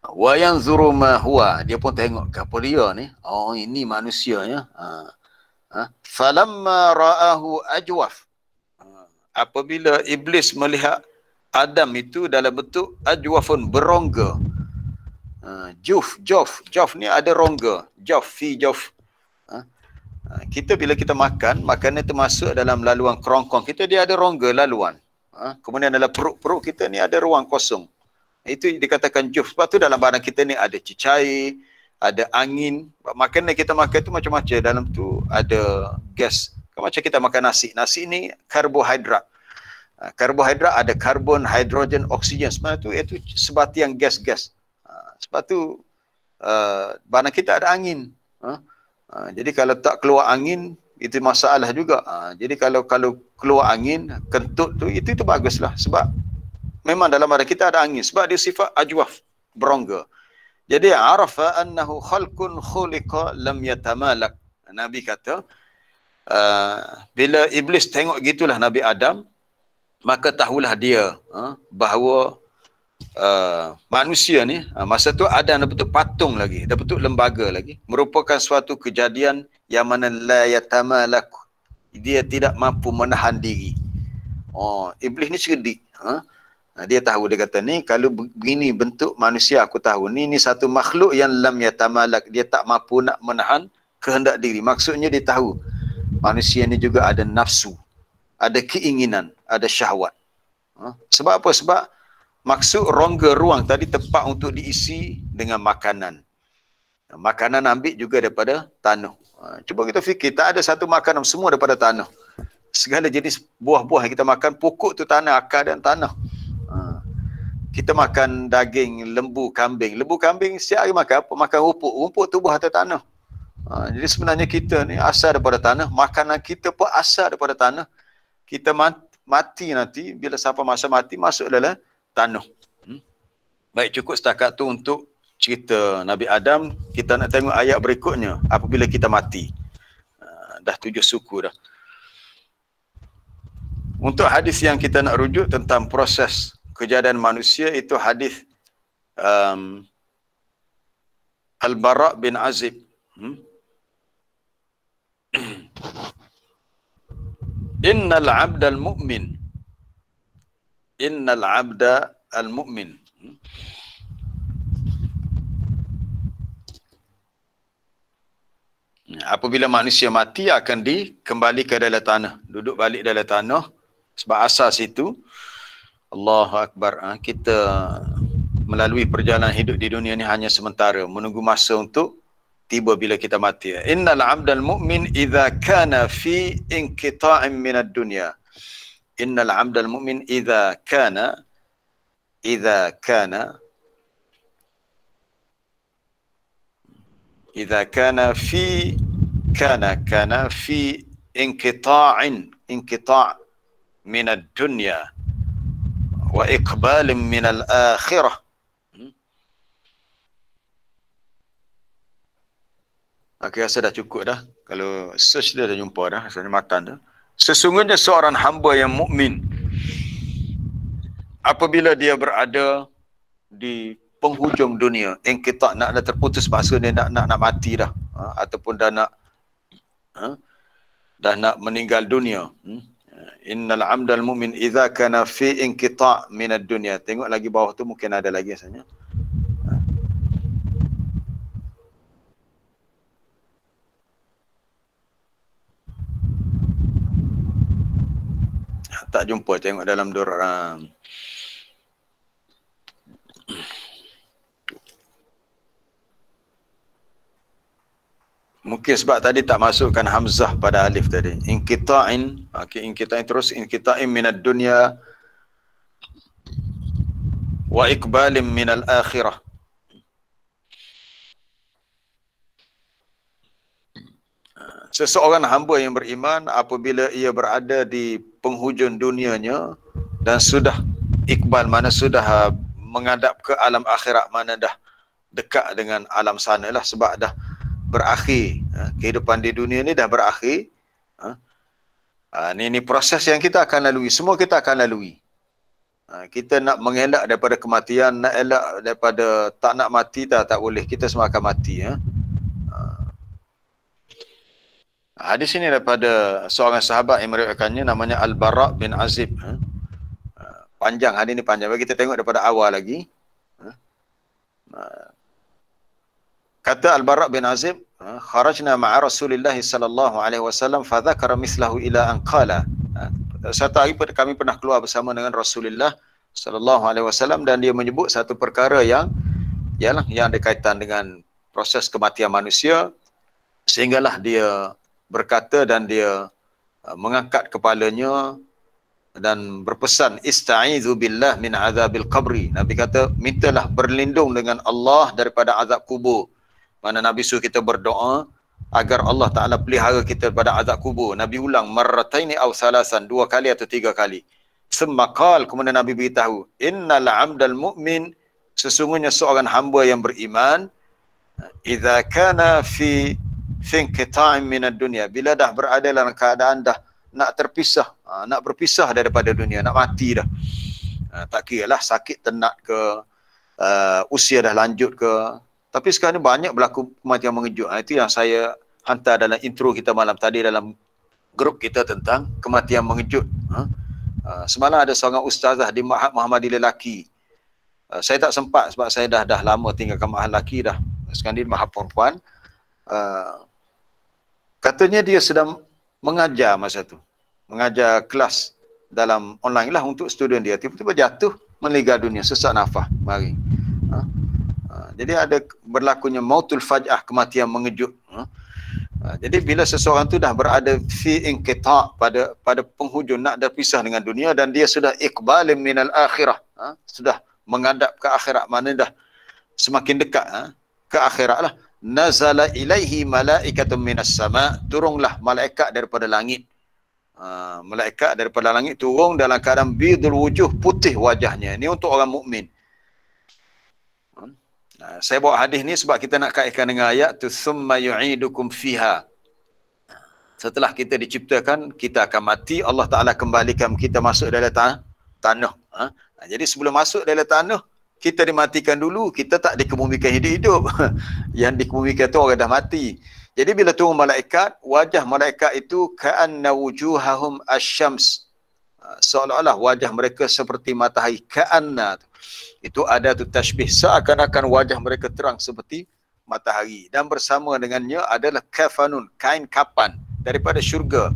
Wa yanzuru ma huwa, dia pun tengok apa dia ni. Oh, ini manusianya. Falamma ra'ahu ajwaf, apabila iblis melihat Adam itu dalam bentuk ajwafun, berongga. Jof ni ada rongga. Jof. Kita bila kita makan, makanan itu masuk dalam laluan kerongkong kita, dia ada rongga laluan. Kemudian dalam perut kita ni ada ruang kosong. Itu dikatakan juf. Sebab tu dalam badan kita ni ada cecair, ada angin. Makanan kita makan tu macam-macam. Dalam tu ada gas. Macam kita makan nasi. Nasi ni karbohidrat. Karbohidrat ada karbon, hidrogen, oksigen. Sebenarnya tu itu sebatian gas-gas. Sebab tu badan kita ada angin. Jadi kalau tak keluar angin, itu masalah juga. Jadi kalau keluar angin, kentut tu, itu baguslah. Sebab memang dalam badan kita ada angin. Sebab dia sifat ajwaf, berongga. Jadi arafa annahu khalqun khuliqa lam yatamalak. Nabi kata, bila iblis tengok gitulah Nabi Adam, maka tahulah dia bahawa manusia ni masa tu Adam dah bentuk patung lagi, dah bentuk lembaga lagi, merupakan suatu kejadian yang mana la yatamalak, dia tidak mampu menahan diri. Iblis ni cerdik. Dia tahu, dia kata ni kalau begini bentuk manusia, aku tahu ni satu makhluk yang lam yatamalak, dia tak mampu nak menahan kehendak diri. Maksudnya dia tahu manusia ni juga ada nafsu, ada keinginan, ada syahwat. Sebab apa? Sebab maksud rongga ruang tadi tempat untuk diisi dengan makanan. Makanan ambil juga daripada tanah. Cuba kita fikir, tak ada satu makanan, semua daripada tanah. Segala jenis buah-buah yang kita makan, pokok tu tanah, akar dan tanah. Kita makan daging lembu kambing. Lembu kambing setiap hari makan apa? Makan rumput. Rumput tumbuh atas tanah. Jadi sebenarnya kita ni asal daripada tanah. Makanan kita pun asal daripada tanah. Kita mati nanti, bila sampai masa mati, masuk dalam tanah. Baik, cukup setakat tu untuk cerita Nabi Adam. Kita nak tengok ayat berikutnya, apabila kita mati. Dah 7 suku dah. Untuk hadis yang kita nak rujuk tentang proses kejadian manusia, itu hadis Al-Bara' bin Azib. Innal 'abda al-mu'min, innal 'abda al-mu'min apabila manusia mati akan dikembali ke dalam tanah, duduk balik dalam tanah. Sebab asas itu, Allahu Akbar, kita melalui perjalanan hidup di dunia ni hanya sementara, menunggu masa untuk tiba bila kita mati. Innal 'abdal mu'min idza kana fi inqita'in minad dunya. Innal 'abdal mu'min idza kana fi inqita' minad dunya wa iqbalin minal akhirah. Okey, rasa dah cukup dah. Kalau search dia dah jumpa dah, rasanya makan dah. Sesungguhnya seorang hamba yang mukmin apabila dia berada di penghujung dunia, kita nak dah terputus masa dia nak mati dah, ataupun dah nak meninggal dunia. Innal 'abdal mu'min idza kana fi inqita' minad dunya. Tengok lagi bawah tu, mungkin ada lagi rasanya. Tak jumpa, tengok dalam Durrah. Mungkin sebab tadi tak masukkan hamzah pada alif tadi. Inqita'in, okey, inqita'in terus, inqita'in minad dunya wa iqbalin minal akhirah. Seseorang hamba yang beriman apabila ia berada di penghujung dunianya dan sudah iqbal, mana sudah menghadap ke alam akhirat, mana dah dekat dengan alam sana lah, sebab dah berakhir. Kehidupan di dunia ni dah berakhir. Ini proses yang kita akan lalui, semua kita akan lalui. Kita nak mengelak daripada kematian, nak elak daripada tak nak mati, tak boleh, kita semua akan mati. Hadis ini daripada seorang sahabat yang meriwayatkannya, namanya Al-Bara' bin Azib. Panjang, hadis ini panjang. Bagi kita tengok daripada awal lagi. Kata Al-Bara' bin Azib, kharajna ma'a Rasulillah sallallahu alaihi wasallam fa dzakara mislahu ila an qala. Satu hari kami pernah keluar bersama dengan Rasulullah sallallahu alaihi wasallam dan dia menyebut satu perkara yang ada kaitan dengan proses kematian manusia, sehinggalah dia berkata dan dia mengangkat kepalanya dan berpesan, ista'izu billah min azabil qabri. Nabi kata, mintalah berlindung dengan Allah daripada azab kubur. Mana Nabi suruh kita berdoa agar Allah Ta'ala pelihara kita daripada azab kubur. Nabi ulang, marrataini aw salasan, 2 kali atau 3 kali. Semakal, kemudian Nabi beritahu, innal 'abdal mu'min, sesungguhnya seorang hamba yang beriman, idza kana fi inqita'in minad dunya, bila dah berada dalam keadaan dah nak terpisah, nak berpisah daripada dunia, nak mati dah. Tak kira lah sakit tenat ke, usia dah lanjut ke. Tapi sekarang ni banyak berlaku kematian mengejut. Itu yang saya hantar dalam intro kita malam tadi dalam grup kita tentang kematian mengejut. Semalam ada seorang ustazah di Ma'had Muhammadiyah lelaki. Saya tak sempat sebab saya dah lama tinggalkan Ma'had lelaki dah. Sekarang di Ma'had perempuan. Katanya dia sedang mengajar masa tu. Mengajar kelas dalam online lah untuk student dia. Tiba-tiba jatuh, meninggal dunia, sesak nafas. Mari. Jadi ada berlakunya mautul faj'ah, kematian mengejut. Jadi bila seseorang tu dah berada fi inqita', pada penghujung nak berpisah dengan dunia dan dia sudah iqbalin minal akhirah, sudah menghadap ke akhirat, mana dah semakin dekat ke akhirat lah. Nazala ilaihi malaikatun minas sama', turunlah malaikat daripada langit. Malaikat daripada langit turun dalam keadaan bidul wujuh, putih wajahnya. Ini untuk orang mukmin. Saya bawa hadis ni sebab kita nak kaitkan dengan ayat tu, summa yu'idukum fiha. Setelah kita diciptakan, kita akan mati, Allah Ta'ala kembalikan kita masuk dalam tanah. Jadi sebelum masuk dalam tanah, kita dimatikan dulu, kita tak dikebumikan hidup-hidup. Yang dikebumikan tu orang dah mati. Jadi bila turun malaikat, wajah malaikat itu ka'anna wujuhahum asyams. Seolah-olah wajah mereka seperti matahari. Ka'anna. Itu ada tu tashbih. Seakan-akan wajah mereka terang seperti matahari, dan bersama dengannya adalah kafanun, kain kapan daripada syurga.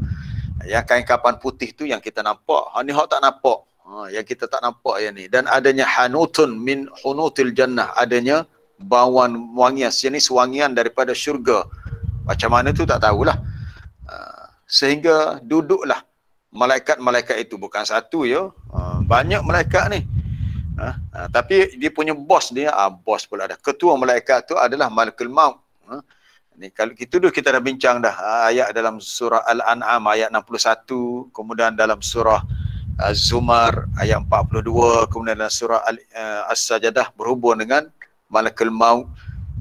Yang kain kapan putih tu yang kita nampak, ni hak tak nampak. Yang kita tak nampak yang ni. Dan adanya hanutun min hunutil jannah, adanya bauan wangian, jenis wangian daripada syurga. Macam mana tu tak tahulah. Sehingga duduklah malaikat-malaikat itu, bukan satu ya, banyak malaikat ni. Tapi dia punya bos dia, bos pula dah. Ketua malaikat tu adalah Malakul Maut. Ni kalau kita dulu kita dah bincang dah ayat dalam surah Al-An'am ayat 61, kemudian dalam surah Az-Zumar ayat 42, kemudian dalam surah As-Sajadah berhubung dengan Malakul Maut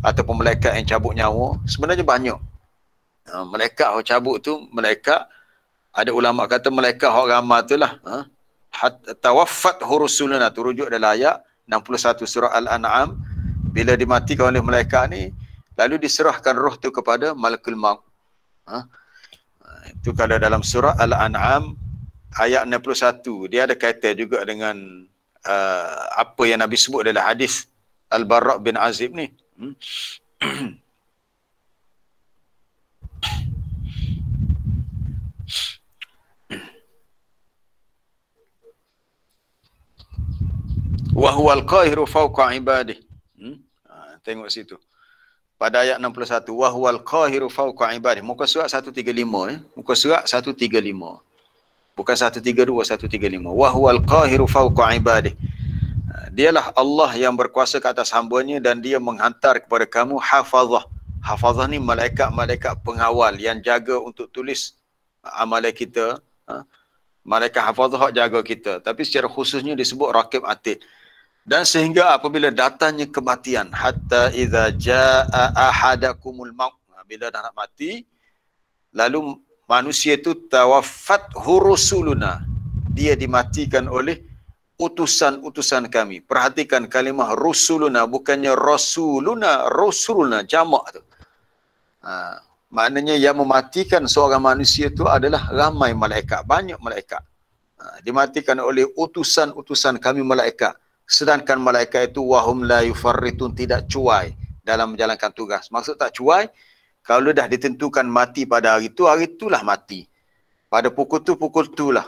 ataupun malaikat yang cabut nyawa. Sebenarnya banyak. Malaikat yang cabut tu, malaikat, ada ulama kata malaikat yang ramah tu lah. Tawaffat hurusuluna tu rujuk dalam ayat 61 surah Al-An'am. Bila dimatikan oleh malaikat ni, lalu diserahkan roh tu kepada Malakul Maut. Itu kalau dalam surah Al-An'am ayat 61. Dia ada kaitan juga dengan apa yang Nabi sebut dalam hadis Al-Bara' bin Azib ni. Wa huwal qahiru fawqa ibadih. Tengok situ. Pada ayat 61, wa huwal qahiru fawqa ibadih. Muka surat 135 Muka surat 135. Bukan 132, 135. Wa huwal qahiru fawqa ibadih. Dialah Allah yang berkuasa ke atas hamba-Nya dan Dia menghantar kepada kamu hafazah. Hafazah ni malaikat-malaikat pengawal yang jaga untuk tulis amalan kita. Malaikat hafazah jaga kita. Tapi secara khususnya disebut raqib atid. Dan sehingga apabila datangnya kematian, hatta idza jaa ahadakumul maut, bila dah nak mati, lalu manusia itu tawaffat hurusuluna, dia dimatikan oleh utusan-utusan kami. Perhatikan kalimah rusuluna, bukannya rasuluna, rusuluna jamak tu. Maknanya yang mematikan seorang manusia itu adalah ramai malaikat, banyak malaikat. Dimatikan oleh utusan-utusan kami malaikat. Sedangkan malaikat itu wahum la yufarritun, tidak cuai dalam menjalankan tugas. Maksud tak cuai, kalau dah ditentukan mati pada hari itulah mati. Pada pukul tu lah.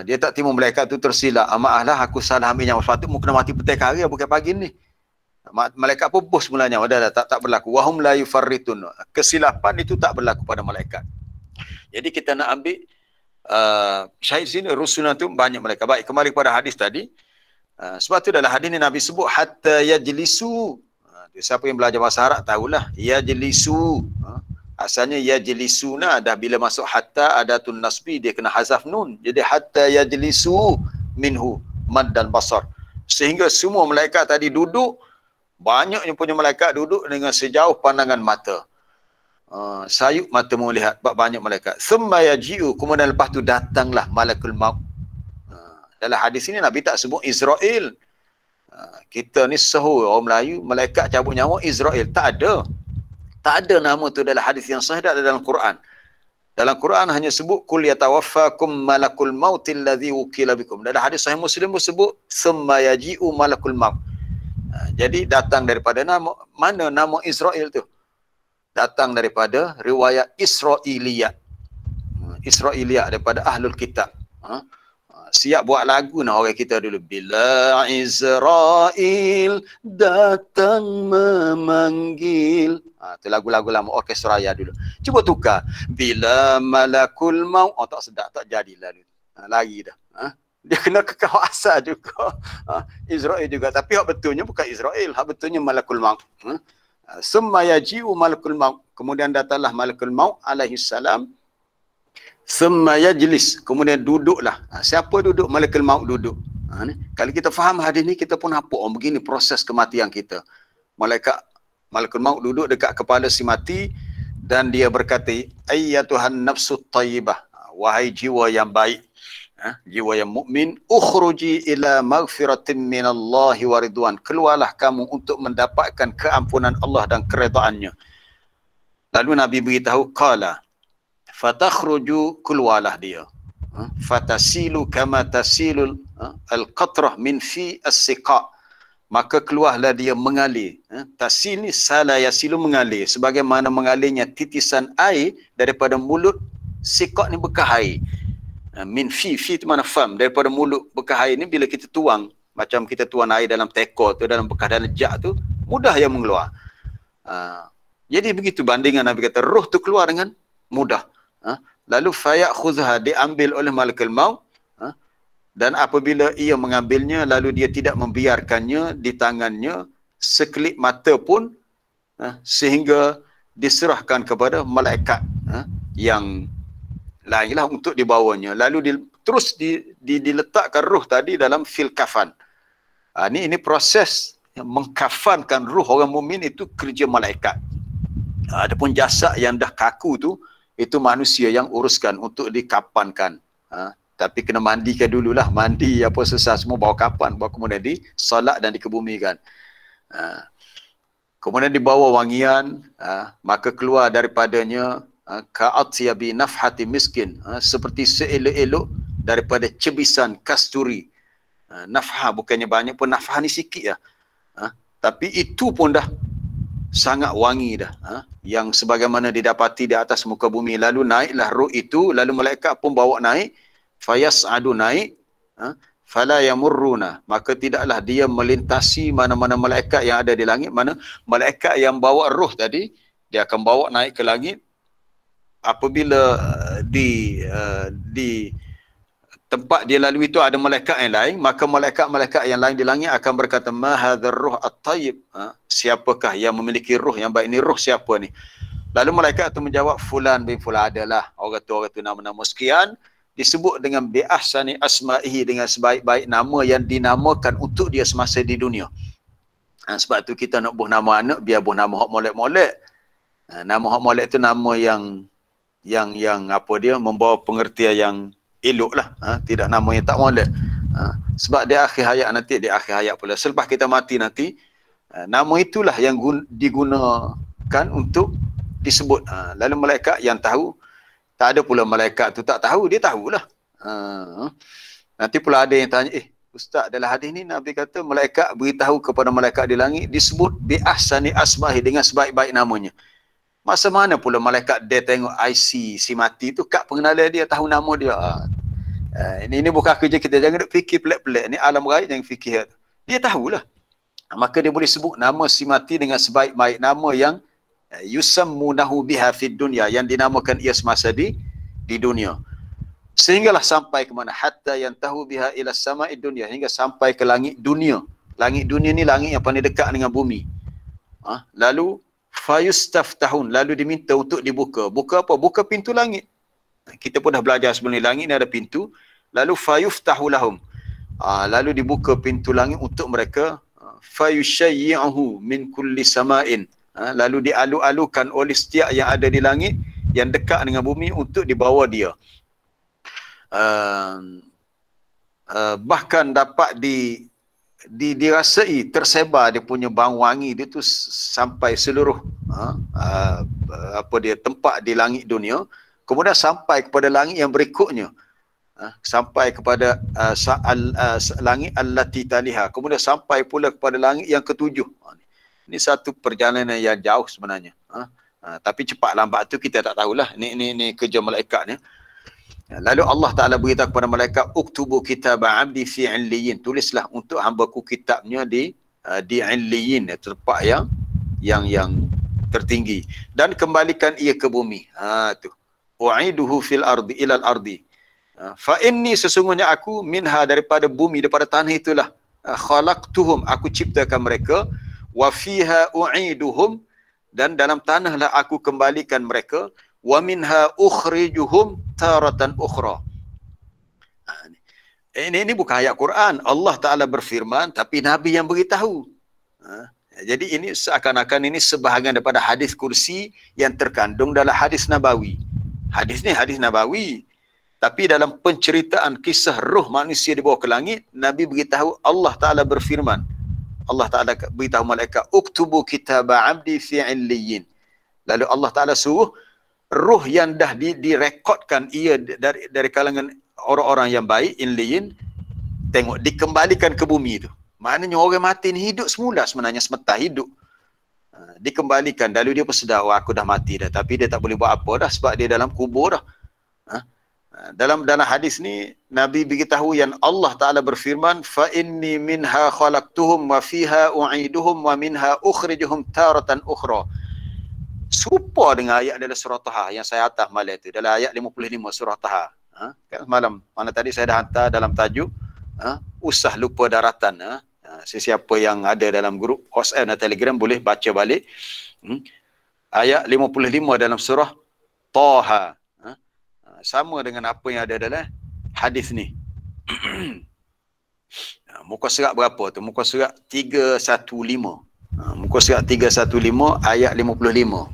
Dia tak timbul malaikat tu tersilap. Maaflah aku salah ambil nyawa, sepatutnya mu kena mati petai hari bukan pagi ni. Malaikat pun bos mulanya, tak berlaku. Wahum la yufarritun. Kesilapan itu tak berlaku pada malaikat. Jadi kita nak ambil syahid sini, rusulna tu banyak malaikat. Baik, kembali kepada hadis tadi. Sebab tu dalam hadis ni Nabi sebut hatta yajlisu. Siapa yang belajar bahasa Arab tahulah yajlisu. Asalnya yajlisuna, dah bila masuk hatta adatun nasbi dia kena hazaf nun. Jadi hatta yajlisu minhu mad dan basar. Sehingga semua malaikat tadi duduk, banyaknya punya malaikat duduk dengan sejauh pandangan mata. Sayup mata melihat, banyak malaikat. Thumma yaji'u, kemudian lepas tu datanglah Malakul Maut. Dalam hadis ini Nabi tak sebut Israel. Kita ni sahur orang Melayu, malaikat cabut nyawa Israel. Tak ada. Tak ada nama tu dalam hadis yang sahih, tak ada dalam Quran. Dalam Quran hanya sebut kul yatawaffakum malakul mautil ladzi wukila bikum. Dalam hadis sahih Muslim pun sebut summa yaji'u malakul maut. Jadi datang daripada mana nama Israel tu? Datang daripada riwayat Israiliyat. Israiliyat daripada Ahlul Kitab. Siap buat lagu nak orang kita dulu. Bila Israel datang memanggil. Itu lagu-lagu lama orkestra raya dulu. Cuba tukar. Bila Malakul Maut. Tak sedap, tak jadilah. Lari dah. Dia kena kekal asal juga. Israel juga. Tapi hak betulnya bukan Israel. Hak betulnya Malakul Maut. Summa yaji'u Malakul Maut. Kemudian datanglah Malakul Maut alaihi salam. Summa yajlis, kemudian duduklah. Siapa duduk? Malakul Maut duduk. Kalau kita faham hadis ni, kita pun nampak begini proses kematian kita. Malakul Maut duduk dekat kepala si mati dan dia berkata, ayyatuhan nafsut tayyibah, wahai jiwa yang baik, jiwa yang mukmin, ukhruji ila maghfiratin minallahi wa ridwan, keluarlah kamu untuk mendapatkan keampunan Allah dan keredaannya. Lalu Nabi beritahu, qala fatakhruju, keluarlah dia, fatasilu kama tasilul al-qatrah min fi as-siqa, maka keluarlah dia mengalir. Tasil ni sala yasilu mengalir, sebagaimana mengalirnya titisan air daripada mulut sikok ni bekas air. Min fi itu mana fam, daripada mulut bekas air ni bila kita tuang, macam kita tuang air dalam teko tu, dalam bekas dalam jak tu, mudah yang mengeluar. Jadi begitu bandingan Nabi kata, roh tu keluar dengan mudah. Lalu fayakhuzha, diambil oleh malakul maut, dan apabila ia mengambilnya, lalu dia tidak membiarkannya di tangannya sekelip mata pun, sehingga diserahkan kepada malaikat yang lainlah untuk dibawanya. Lalu terus diletakkan roh tadi dalam fil kafan. Ini proses mengkafankan roh orang mukmin, itu kerja malaikat. Adapun jasad yang dah kaku tu, itu manusia yang uruskan untuk dikapankan. Tapi kena mandikan dululah, mandi apa sesat semua, bawa kapan, bawa kemudian disolat dan dikebumikan. Kemudian dibawa wangian, maka keluar daripadanya ka'atyabi nafhati miskin, seperti seelok-elok daripada cebisan kasturi. Nafhah bukannya banyak pun, nafhah ni sikit lah. Tapi itu pun dah sangat wangi dah. Yang sebagaimana didapati di atas muka bumi. Lalu naiklah roh itu, lalu malaikat pun bawa naik, fayas'adu naik, fala yamurruna, maka tidaklah dia melintasi mana-mana malaikat yang ada di langit. Mana malaikat yang bawa roh tadi, dia akan bawa naik ke langit. Apabila di tempat dia lalui itu ada malaikat yang lain, maka malaikat-malaikat yang lain di langit akan berkata, ma hadzal ruh at-tayyib, siapakah yang memiliki roh yang baik ni, roh siapa ni? Lalu malaikat itu menjawab, fulan bin fulan, adalah orang tu nama-nama sekian, disebut dengan bi'ahsani asma'ihi, dengan sebaik-baik nama yang dinamakan untuk dia semasa di dunia. Sebab tu kita nak buh nama anak, biar buh nama hak molek-molek. Nama hak molek tu nama yang apa dia, membawa pengertian yang elok lah. Tidak nama yang tak molek. Sebab di akhir hayat nanti, di akhir hayat pula, selepas kita mati nanti, nama itulah yang digunakan untuk disebut. Lalu malaikat yang tahu, tak ada pula malaikat tu tak tahu, dia tahulah. Nanti pula ada yang tanya, Ustaz, dalam hadis ni Nabi kata malaikat beritahu kepada malaikat di langit, disebut bi'ahsani asma'i, dengan sebaik-baik namanya. Masa mana pula malaikat dia tengok IC si mati tu, kad pengenalan dia, tahu nama dia. Ini bukan kerja kita, jangan duk fikir pelik-pelik. Ni alam gaib, jangan fikir. Dia tahulah. Maka dia boleh sebut nama si mati dengan sebaik-baik nama yang yusammunahu biha fid dunya, yang dinamakan ia semasa di dunia. Sehinggalah sampai ke mana, hatta yantahu biha ila sama'id dunya, hingga sampai ke langit dunia. Langit dunia ni langit yang paling dekat dengan bumi. Lalu fayustaftahun, lalu diminta untuk dibuka. Buka apa? Buka pintu langit. Kita pun dah belajar sebelum ni, langit ni ada pintu. Lalu fayuftahu lahum, lalu dibuka pintu langit untuk mereka. Fayushayyi'uhu min kulli sama'in, lalu dialu-alukan oleh setiap yang ada di langit yang dekat dengan bumi untuk dibawa dia. Bahkan dapat dirasai, tersebar dia punya bau wangi dia tu sampai seluruh tempat di langit dunia. Kemudian sampai kepada langit yang berikutnya, sampai kepada langit allati taliha, kemudian sampai pula kepada langit yang ketujuh. Ini satu perjalanan yang jauh sebenarnya. Tapi cepat lambat tu kita tak tahulah. Ini kerja malaikat ni. Lalu Allah Ta'ala beritahu kepada malaikat, uktubu kitab abdi fi illiyin, tulislah untuk hamba-Ku kitabnya di illiyin, tempat yang tertinggi, dan kembalikan ia ke bumi. Tu. U'iduhu fil ardi ilal ardi. Fa inni, sesungguhnya aku, minha, daripada bumi, daripada tanah itulah, khalaqtuhum, aku ciptakan mereka, wa fiha u'iduhum, dan dalam tanahlah aku kembalikan mereka, wa minha ukhrijuhum taratan ukhra. Ini bukan ayat Quran. Allah Ta'ala berfirman, tapi Nabi yang beritahu. Jadi ini seakan-akan ini sebahagian daripada hadis kursi yang terkandung dalam hadis Nabawi. Hadis ni hadis Nabawi. Tapi dalam penceritaan kisah roh manusia dibawa ke langit, Nabi beritahu, Allah Ta'ala berfirman. Allah Ta'ala beritahu malaikat, uktubu kitab abdi fi illiyin. Lalu Allah Ta'ala suruh roh yang dah direkodkan ia dari kalangan orang-orang yang baik, illiyin, tengok, dikembalikan ke bumi itu. Maknanya orang mati ni hidup semula sebenarnya, semata hidup. Dikembalikan, lalu dia bersedar, aku dah mati dah, tapi dia tak boleh buat apa dah sebab dia dalam kubur dah. Dalam hadis ni Nabi beritahu yang Allah Taala berfirman, fa inni minha khalaqtuhum wa fiha u'iduhum wa minha ukhrijuhum taratan ukhra. Serupa dengan ayat dalam surah Taha yang saya atas malam itu, dalam ayat 55 surah Taha. Kan malam mana tadi saya dah hantar dalam tajuk usah lupa daratan. Sesiapa yang ada dalam grup WhatsApp dan Telegram boleh baca balik ayat 55 dalam surah Taha. Sama dengan apa yang ada dalam hadis ni. Muka surat berapa tu? Muka surat 315. Muka surat 315 ayat 55.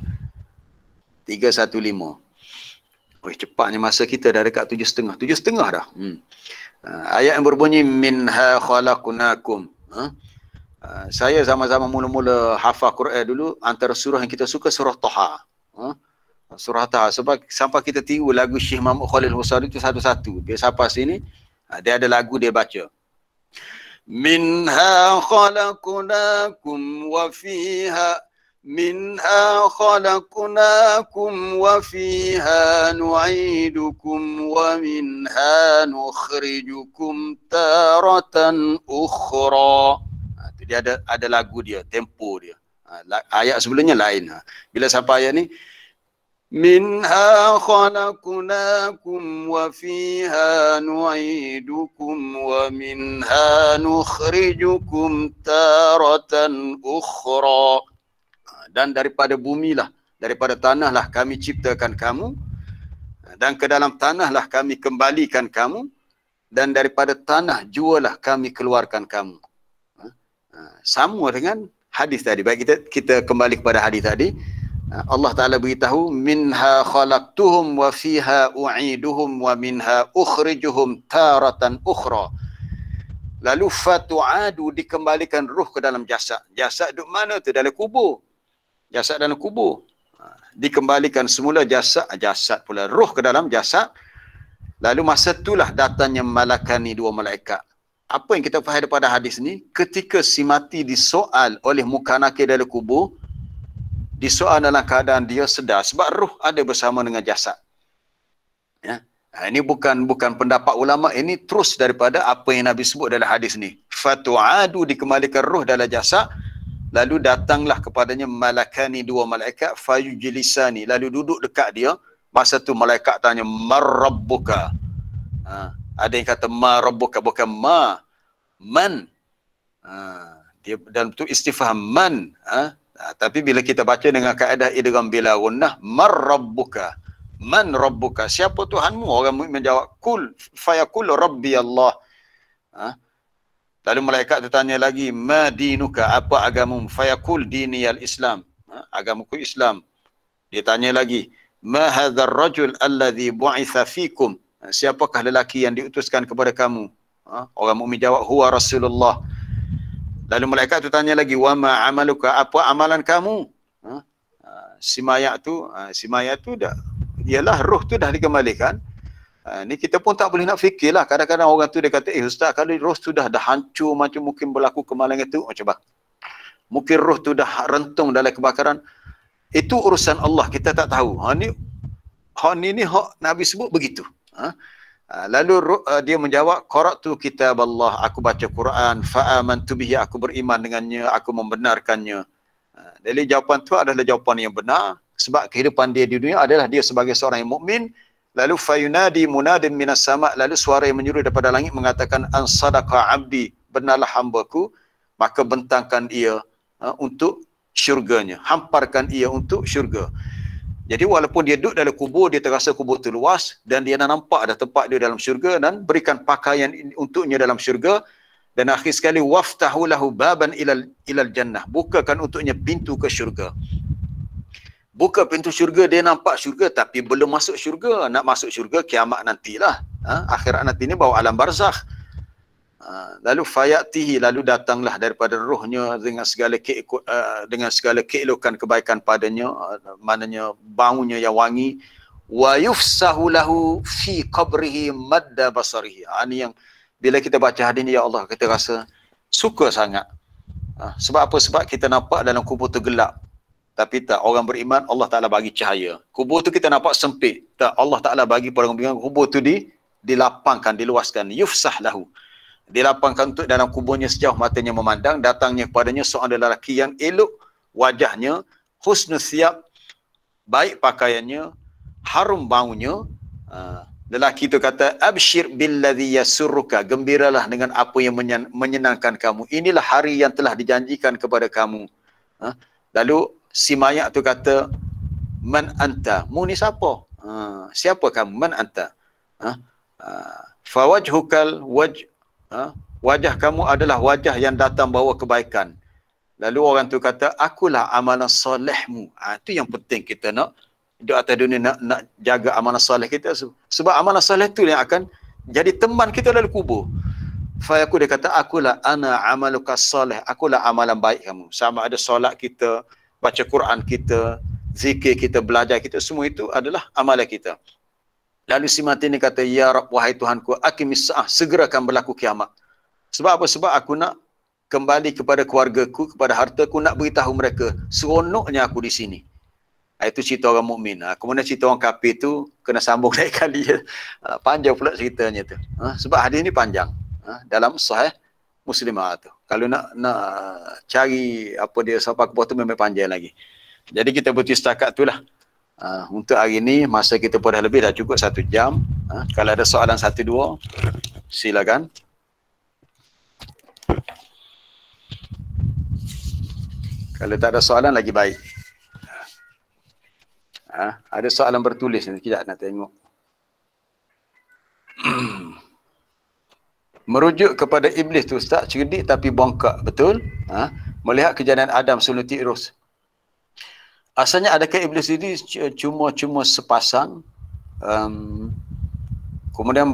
315. Wih, cepatnya masa kita dah dekat 7.30. 7.30 dah. Ayat yang berbunyi minha khalaqnakum. Saya sama-sama mula-mula hafal Quran dulu, antara surah yang kita suka surah Taha. Surah Taha, sebab sampai kita tiru lagu Syekh Mahmud Khalil Husari itu satu-satu. Dia sampai sini, dia ada lagu dia baca. Minha khalaqnakum wa fiha wa fiha nu'idukum wa minha nukhrijukum taratan ukhra. Itu dia ada lagu dia, tempo dia. Ayat sebelumnya lain. Bila sampai ayat ni, minha khalaqnakum wa fiha nu'idukum wa minha nukhrijukum taratan ukhra. Dan daripada bumilah, daripada tanahlah kami ciptakan kamu, dan ke dalam tanahlah kami kembalikan kamu, dan daripada tanah jualah kami keluarkan kamu. Sama dengan hadis tadi. Baik, kita kembali kepada hadis tadi. Allah Ta'ala beritahu, minha khalaqtuhum wa fiha u'iduhum wa minha ukhrijuhum taratan ukhra. Lalu fatu'adu, dikembalikan ruh ke dalam jasad. Jasad duduk mana tu? Dalam kubur. Jasad dalam kubur. Dikembalikan semula jasad pula, ruh ke dalam jasad. Lalu masa itulah datangnya malakani, dua malaikat. Apa yang kita faham daripada hadis ni? Ketika si mati disoal oleh muka nakir dalam kubur, disoal dalam keadaan dia sedar, sebab ruh ada bersama dengan jasad. Ya. Ini bukan pendapat ulama, ini terus daripada apa yang Nabi sebut dalam hadis ni. Fatu'adu, dikembalikan ruh dalam jasad, lalu datanglah kepadanya malakani, dua malaikat, fayujlisani, lalu duduk dekat dia. Masa tu malaikat tanya, marrabbuka. Ada yang kata marrabbuka, bukan man. Dia dalam tu istifham man. Tapi bila kita baca dengan kaedah idgham bila gunnah, marrabbuka, man rabbuka, siapa Tuhanmu? Orang mukmin menjawab, kul fayaqul rabbi Allah. Lalu malaikat bertanya lagi, ma dinuka, apa agamamu? Fayaqul diniyal Islam, agamaku Islam. Dia tanya lagi, ma hadzal rajul alladhi bu'itha fikum, siapakah lelaki yang diutuskan kepada kamu? Orang mukmin jawab, huwa Rasulullah. Lalu malaikat tu tanya lagi, wa ma amaluka, apa amalan kamu? Si mayat tu dah, ialah roh tu dah dikembalikan. Ni kita pun tak boleh nak fikirlah. Kadang-kadang orang tu dia kata, ustaz, kalau roh tu dah hancur, macam mungkin berlaku kemalangan tu, coba. Mungkin roh tu dah rentung dalam kebakaran. Itu urusan Allah, kita tak tahu. Ni Nabi sebut begitu. Lalu dia menjawab, qara'tu kitab Allah, aku baca Quran, fa'amantu bihi, aku beriman dengannya, aku membenarkannya. Jadi jawapan tu adalah jawapan yang benar, sebab kehidupan dia di dunia adalah dia sebagai seorang yang mukmin. Lalu fayunadi munadin minas sama', lalu suara yang menyuruh daripada langit mengatakan, an sadaqa abdi, benarlah hambaku, maka bentangkan ia untuk syurganya, hamparkan ia untuk syurga. Jadi walaupun dia duduk dalam kubur, dia terasa kubur itu luas, dan dia dah nampak ada tempat dia dalam syurga, dan berikan pakaian untuknya dalam syurga. Dan akhir sekali, waftahu lahu baban ilal jannah, bukakan untuknya pintu ke syurga. Buka pintu syurga, dia nampak syurga, tapi belum masuk syurga. Nak masuk syurga kiamat nantilah. Akhirat nanti ni bawa alam barzakh. Lalu fayatihi, lalu datanglah daripada rohnya dengan segala keelokan kebaikan padanya, maknanya baunya yang wangi. Wa yufsahu lahu fi qabrihi madda basarihi. Ini yang bila kita baca hadis ni, ya Allah, kita rasa suka sangat. Sebab apa? Sebab kita nampak dalam kubur tu gelap. Tapi tak, orang beriman Allah Ta'ala bagi cahaya. Kubur tu kita nampak sempit. Tak, Allah Ta'ala bagi pada orang beriman kubur tu dilapangkan, diluaskan. Yufsah lahu. Dilapangkan untuk dalam kuburnya sejauh matanya memandang. Datangnya kepadanya seorang lelaki yang elok wajahnya, husnul thiyab, baik pakaiannya, harum baunya. Lelaki itu kata, abshir billadhi yasurruka, gembiralah dengan apa yang menyenangkan kamu. Inilah hari yang telah dijanjikan kepada kamu. Lalu si mayat tu kata, man anta, mu ni siapa? Siapa kamu? Man anta? Fawajhukal wajah kamu adalah wajah yang datang bawa kebaikan. Lalu orang tu kata, akulah amalan solehmu. Itu yang penting kita nak hidup atas dunia, nak jaga amalan soleh kita. Sebab amalan soleh tu yang akan jadi teman kita dalam kubur. Fayaku dia kata, akulah ana amaluka soleh. Akulah amalan baik kamu. Sama ada solat kita, baca Quran kita, zikir kita, belajar kita, semua itu adalah amalan kita. Lalu si mati ni kata, ya Rabb, wahai Tuhanku, akimis sa'ah, segerakan berlaku kiamat. Sebab apa? Sebab aku nak kembali kepada keluargaku, kepada hartaku, nak beritahu mereka, seronoknya aku di sini. Itu cerita orang mukmin. Kemudian cerita orang kafir tu kena sambung lain kali. Panjang pula ceritanya tu. Sebab hadis ni panjang. Dalam Sahih Muslimah tu. Kalau nak cari apa dia sampai ke bawah tu memang panjang lagi. Jadi kita berhenti setakat tu lah. Untuk hari ni masa kita pun dah lebih, dah cukup 1 jam. Kalau ada soalan 1-2 silakan. Kalau tak ada soalan lagi baik. Ada soalan bertulis ni, sekejap nak tengok. Merujuk kepada iblis tu Ustaz, cerdik tapi bongkak, betul? Melihat kejadian Adam sebelum Tirus. Asalnya adakah iblis ini cuma sepasang? Kemudian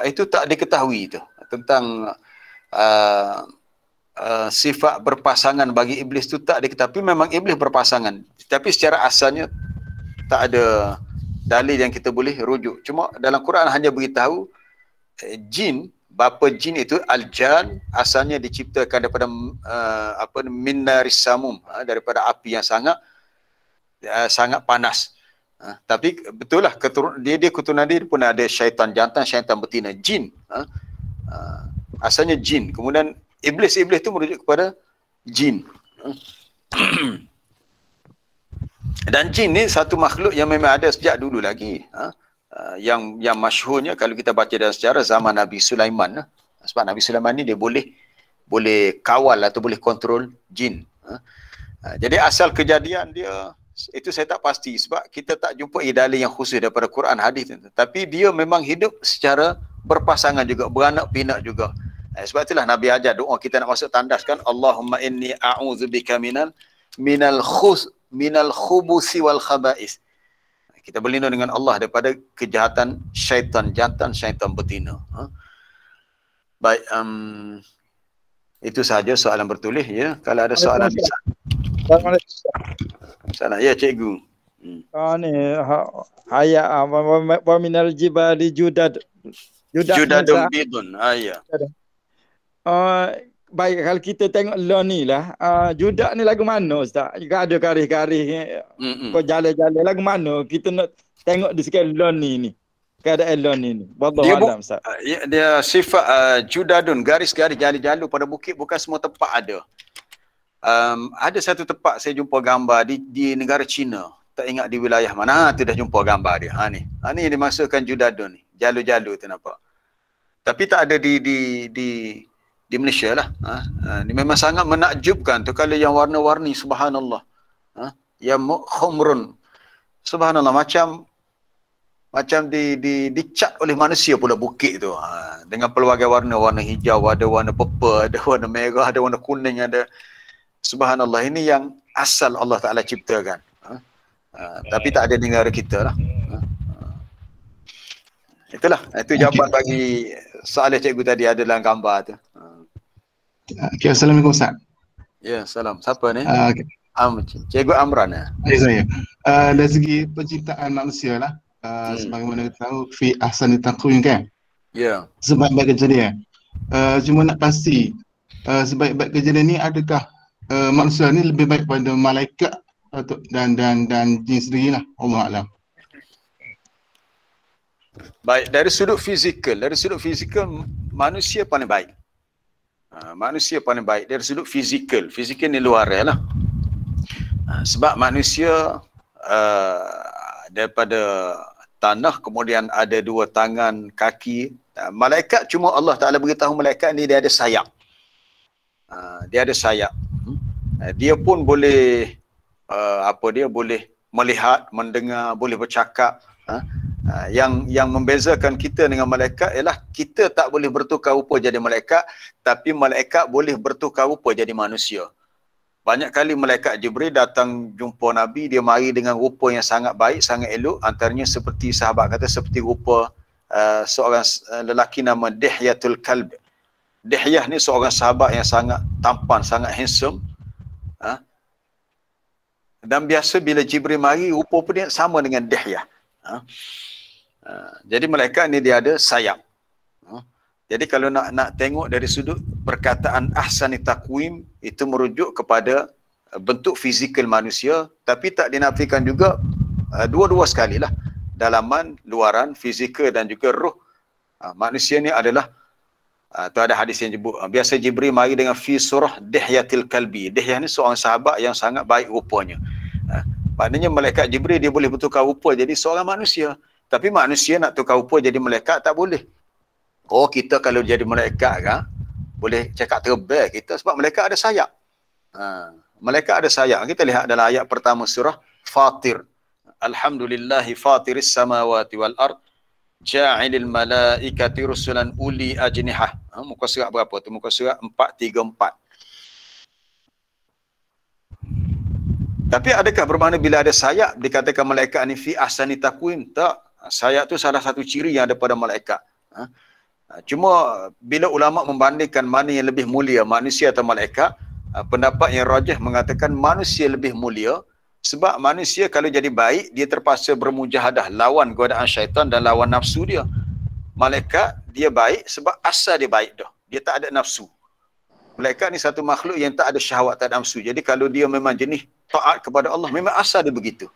itu tak diketahui tu tentang sifat berpasangan bagi iblis tu tak diketahui. Tapi memang iblis berpasangan. Tapi secara asalnya tak ada dalil yang kita boleh rujuk. Cuma dalam Quran hanya beritahu jin, bapa jin itu al-jan, asalnya diciptakan daripada min naris samum, daripada api yang sangat panas. Tapi betul lah dia keturunan dia pun ada syaitan jantan, syaitan betina, jin. Asalnya jin. Kemudian iblis tu merujuk kepada jin. Dan jin ni satu makhluk yang memang ada sejak dulu lagi. Yang masyhurnya kalau kita baca dalam sejarah zaman Nabi Sulaiman. Sebab Nabi Sulaiman ni dia boleh kawal atau boleh kontrol jin. Jadi asal kejadian dia itu saya tak pasti sebab kita tak jumpa dalil yang khusus daripada Quran hadis. Tapi dia memang hidup secara berpasangan juga, beranak pinak juga. Sebab itulah Nabi ajar doa kita nak masuk tandas kan, Allahumma inni a'udzubika minal khubusi wal khaba'is. Kita berlindung dengan Allah daripada kejahatan syaitan jantan, syaitan betina. Baik, itu sahaja soalan bertulis ya. Kalau ada soalan bisa. Salah ya cikgu. Ni ayat wa minal jibali judadun bidun. Ya. Baik, kalau kita tengok law ni lah, judak ni lagu mana Ustaz? Jika ada garis-garis kau jalan-jalan lagu mana? Kita nak tengok di sekali law ni. Keadaan law ni. Wallahu alam Ustaz. Dia sifat judadun, garis-garis jalan-jalan pada bukit bukan semua tempat ada. Ada satu tempat saya jumpa gambar di negara China. Tak ingat di wilayah mana. Tu dah jumpa gambar dia. Ni yang dimasukkan judadun ni. Jalur-jalur tu nampak. Tapi tak ada di Malaysia lah. Ini memang sangat menakjubkan tu kalau yang warna-warni, subhanallah. Yang khumrun, subhanallah, macam dicat oleh manusia pula bukit tu. Dengan pelbagai warna, warna hijau, ada warna purple, ada warna merah, ada warna kuning, ada, subhanallah, ini yang asal Allah Ta'ala ciptakan. Tapi tak ada di negara kita lah. Itulah, itu jawapan bagi soalan cikgu tadi ada dalam gambar tu. Okay, Assalamualaikum Ustaz. Ya, salam. Siapa ni? Okay. Cikgu Amran. Ya, saya. Dari segi penciptaan manusia lah, sebagaimana kita tahu fi ahsani taqwim kan? Ya. Sebaik-baik kejadian. Cuma nak pasti sebaik-baik kejadian ni adakah manusia ni lebih baik pada malaikat atau dan jin sendirilah, Allah Alam. Baik, dari sudut fizikal manusia paling baik. Manusia paling baik dari sudut fizikal ni luar lah. Sebab manusia daripada tanah, kemudian ada 2 tangan, kaki. Malaikat cuma Allah Ta'ala beritahu malaikat ni dia ada sayap. Dia ada sayap. Dia pun boleh dia boleh melihat, mendengar, boleh bercakap. Yang membezakan kita dengan malaikat ialah kita tak boleh bertukar rupa jadi malaikat, tapi malaikat boleh bertukar rupa jadi manusia. Banyak kali malaikat Jibril datang jumpa Nabi, dia mari dengan rupa yang sangat baik, sangat elok. Antaranya seperti sahabat kata, seperti rupa seorang lelaki nama Dihyatul Kalb. Dihyah ni seorang sahabat yang sangat tampan, sangat handsome. Dan biasa bila Jibril mari, rupa pun dia sama dengan Dihyah. Jadi malaikat ni dia ada sayap. Jadi kalau nak tengok dari sudut perkataan ahsani taqwim, itu merujuk kepada bentuk fizikal manusia, tapi tak dinafikan juga dua-dua sekali lah. Dalaman, luaran, fizikal dan juga ruh. Manusia ni adalah tu ada hadis yang sebut, biasa Jibril mari dengan fi surah Dihyatil Kalbi. Dihyah ni seorang sahabat yang sangat baik rupanya. Maknanya malaikat Jibril dia boleh bertukar rupa jadi seorang manusia. Tapi manusia nak tukar rupa jadi malaikat tak boleh. Oh, kita kalau jadi malaikat kan, boleh cakap terbang kita sebab malaikat ada sayap. Malaikat ada sayap. Kita lihat dalam ayat pertama surah Fatir. Alhamdulillahi fatiris samawati wal ard, ja'ilil malaikati rusulan uli ajnihah. Muka surat berapa tu? Muka surat 434. Tapi adakah bermakna bila ada sayap dikatakan malaikat ni fi ahsani taqwim? Tak. Sayap tu salah satu ciri yang ada pada malaikat. Cuma bila ulama membandingkan mana yang lebih mulia, manusia atau malaikat, pendapat yang rajih mengatakan manusia lebih mulia, sebab manusia kalau jadi baik dia terpaksa bermujahadah lawan godaan syaitan dan lawan nafsu dia. Malaikat dia baik sebab asal dia baik dah. Dia tak ada nafsu. Malaikat ni satu makhluk yang tak ada syahwat, tak ada nafsu. Jadi kalau dia memang jenis taat kepada Allah, memang asal dia begitu.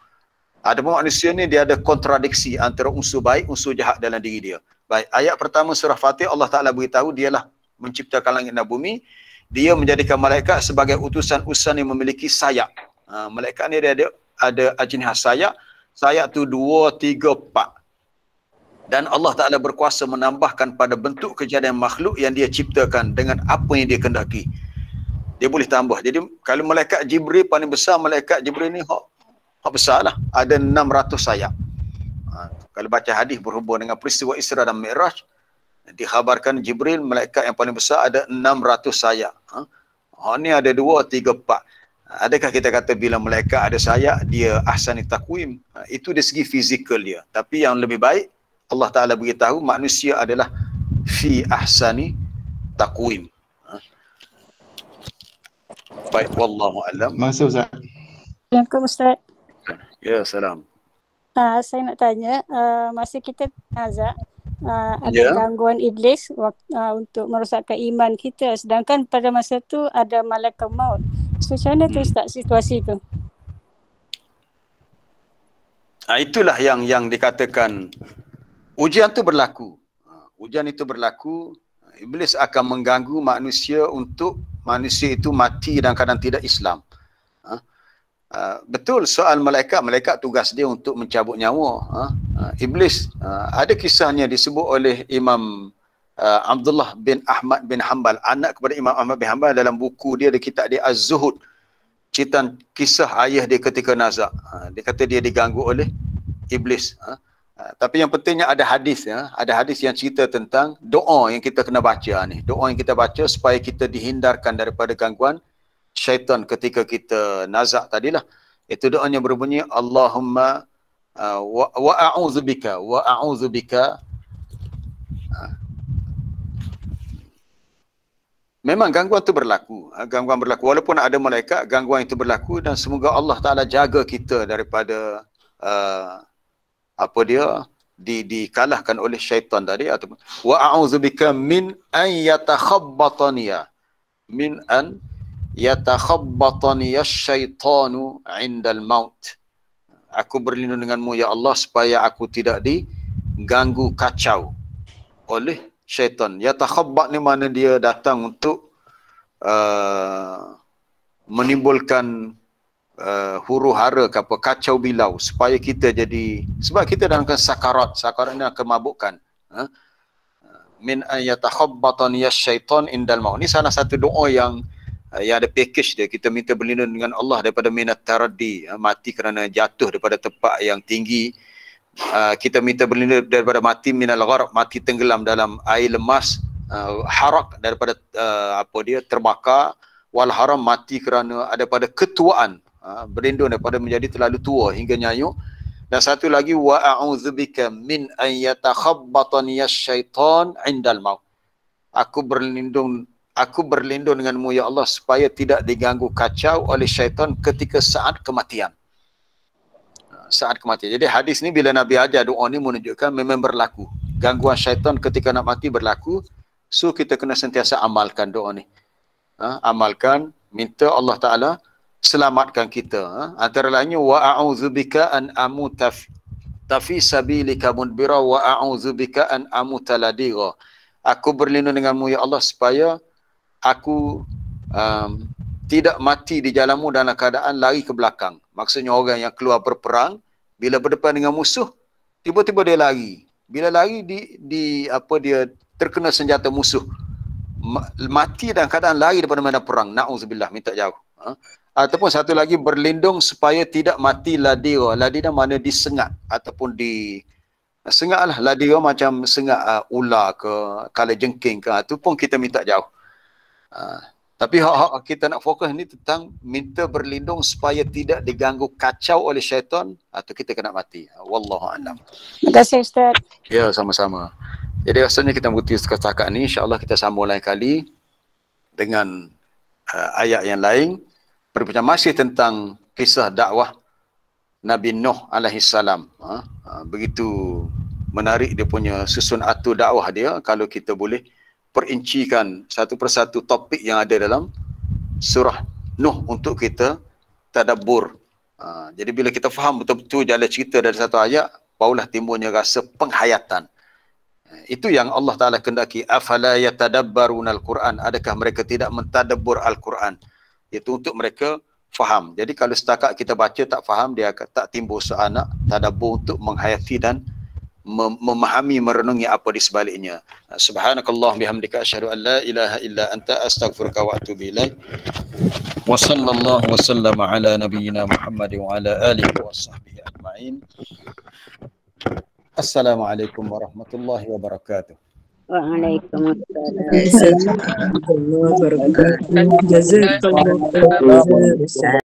Adapun manusia ni dia ada kontradiksi antara unsur baik, unsur jahat dalam diri dia. Baik, ayat pertama surah Fatih, Allah Ta'ala beritahu dialah menciptakan langit dan bumi. Dia menjadikan malaikat sebagai utusan-utusan yang memiliki sayap. Malaikat ni dia ada ajnihah sayap. Sayap tu 2, 3, 4. Dan Allah Ta'ala berkuasa menambahkan pada bentuk kejadian makhluk yang dia ciptakan dengan apa yang dia kendaki. Dia boleh tambah. Jadi kalau malaikat Jibril paling besar, malaikat Jibril ni hak besar lah. Ada 600 sayap. Kalau baca hadis berhubung dengan peristiwa Isra dan Mi'raj, dikhabarkan Jibril, malaikat yang paling besar, ada 600 sayap. Ni ada 2, 3, 4. Adakah kita kata bila malaikat ada sayap, dia ahsani taqwim? Itu dari segi fizikal dia. Tapi yang lebih baik, Allah Ta'ala beritahu manusia adalah fi ahsani taqwim. Baik, wallahu a'lam. Masa Ustaz. Assalamualaikum Ustaz. Ya, salam. Saya nak tanya, masa kita nazak, ada gangguan iblis untuk merosakkan iman kita, sedangkan pada masa tu ada malaikat maut. So macam mana tu Ustaz situasi tu? Itulah yang dikatakan ujian tu berlaku. Ujian itu berlaku, iblis akan mengganggu manusia untuk manusia itu mati dan kadang tidak Islam. Betul soal malaikat tugas dia untuk mencabut nyawa. Iblis, ada kisahnya disebut oleh Imam Abdullah bin Ahmad bin Hanbal, anak kepada Imam Ahmad bin Hanbal, dalam buku dia, di kitab dia Az-Zuhud, cerita kisah ayah dia ketika nazak. Dia kata dia diganggu oleh iblis. Tapi yang pentingnya ada hadis, ada hadis yang cerita tentang doa yang kita kena baca ni. Doa yang kita baca supaya kita dihindarkan daripada gangguan syaitan ketika kita nazak tadilah. Itu doanya berbunyi Allahumma wa a'udzubika memang gangguan itu berlaku. Gangguan berlaku walaupun ada malaikat, gangguan itu berlaku, dan semoga Allah Ta'ala jaga kita daripada dikalahkan oleh syaitan tadi. Ataupun wa a'udzubika min an yatakhabbatani. min an yatakhabbatani asyaitanu 'indal maut. Aku berlindung denganmu ya Allah supaya aku tidak diganggu kacau oleh syaitan. Yatakhabbat ni mana dia datang untuk menimbulkan huru-hara ke apa, kacau bilau supaya kita jadi, sebab kita dalam sakarat ni kemabukan. Min an yatakhabbatani asyaitan indal maut. Ni salah satu doa yang ada package dia. Kita minta berlindung dengan Allah daripada minat taraddi, mati kerana jatuh daripada tempat yang tinggi. Kita minta berlindung daripada mati minal gharq, mati tenggelam dalam air lemas, harak daripada terbakar, wal haram, mati kerana ada pada ketuaan, berlindung daripada menjadi terlalu tua hingga nyayuk. Dan satu lagi, wa a'udzubika min an yatakhabbatani asyaitan 'indal maut. Aku berlindung denganmu ya Allah supaya tidak diganggu kacau oleh syaitan ketika saat kematian. Saat kematian. Jadi hadis ni bila Nabi ajar doa ni menunjukkan memang berlaku. Gangguan syaitan ketika nak mati berlaku. So kita kena sentiasa amalkan doa ni. Amalkan, minta Allah Ta'ala selamatkan kita. Antara lainnya, wa a'udzubika an amuta fi sabilika mudbira wa a'udzubika an amuta ladira. Aku berlindung denganmu ya Allah supaya aku tidak mati di jalanmu dalam keadaan lari ke belakang. Maksudnya orang yang keluar berperang, bila berdepan dengan musuh, tiba-tiba dia lari. Bila lari dia terkena senjata musuh, mati dalam keadaan lari daripada medan perang. Na'udzubillah, minta jauh. Ataupun satu lagi, berlindung supaya tidak mati ladira. Ladira mana disengat ataupun sengat lah. Ladira macam sengat ular ke, kalajengking ke, itu pun kita minta jauh. Tapi kita nak fokus ni tentang minta berlindung supaya tidak diganggu kacau oleh syaitan atau kita kena mati. Wallahu'alam. Terima kasih Ustaz. Ya, sama-sama. Jadi rasanya kita berhenti setakat ni. InsyaAllah kita sambung lain kali dengan ayat yang lain. Berbincang masih tentang kisah dakwah Nabi Nuh alaihissalam. Begitu menarik dia punya susun atur dakwah dia. Kalau kita boleh perincikan satu persatu topik yang ada dalam surah Nuh untuk kita tadabbur. Jadi bila kita faham betul-betul jalan cerita dari satu ayat, barulah timbulnya rasa penghayatan. Itu yang Allah Ta'ala kendaki. Afala yatadabbarunal Quran. Adakah mereka tidak mentadabbur Al-Quran? Itu untuk mereka faham. Jadi kalau setakat kita baca tak faham, dia akan tak timbul seanak tadabbur untuk menghayati dan memahami, merenungi apa di sebaliknya. Subhanakallah bihamdika asyhadu an la ilaha illa anta astaghfiruka wa atubu ilaik. Wa sallallahu wa sallama ala nabiyyina Muhammad wa ala alihi wa sahbihi ajma'in. Assalamualaikum warahmatullahi wabarakatuh. Waalaikumsalam warahmatullahi wabarakatuh. Jazakallahu khairan.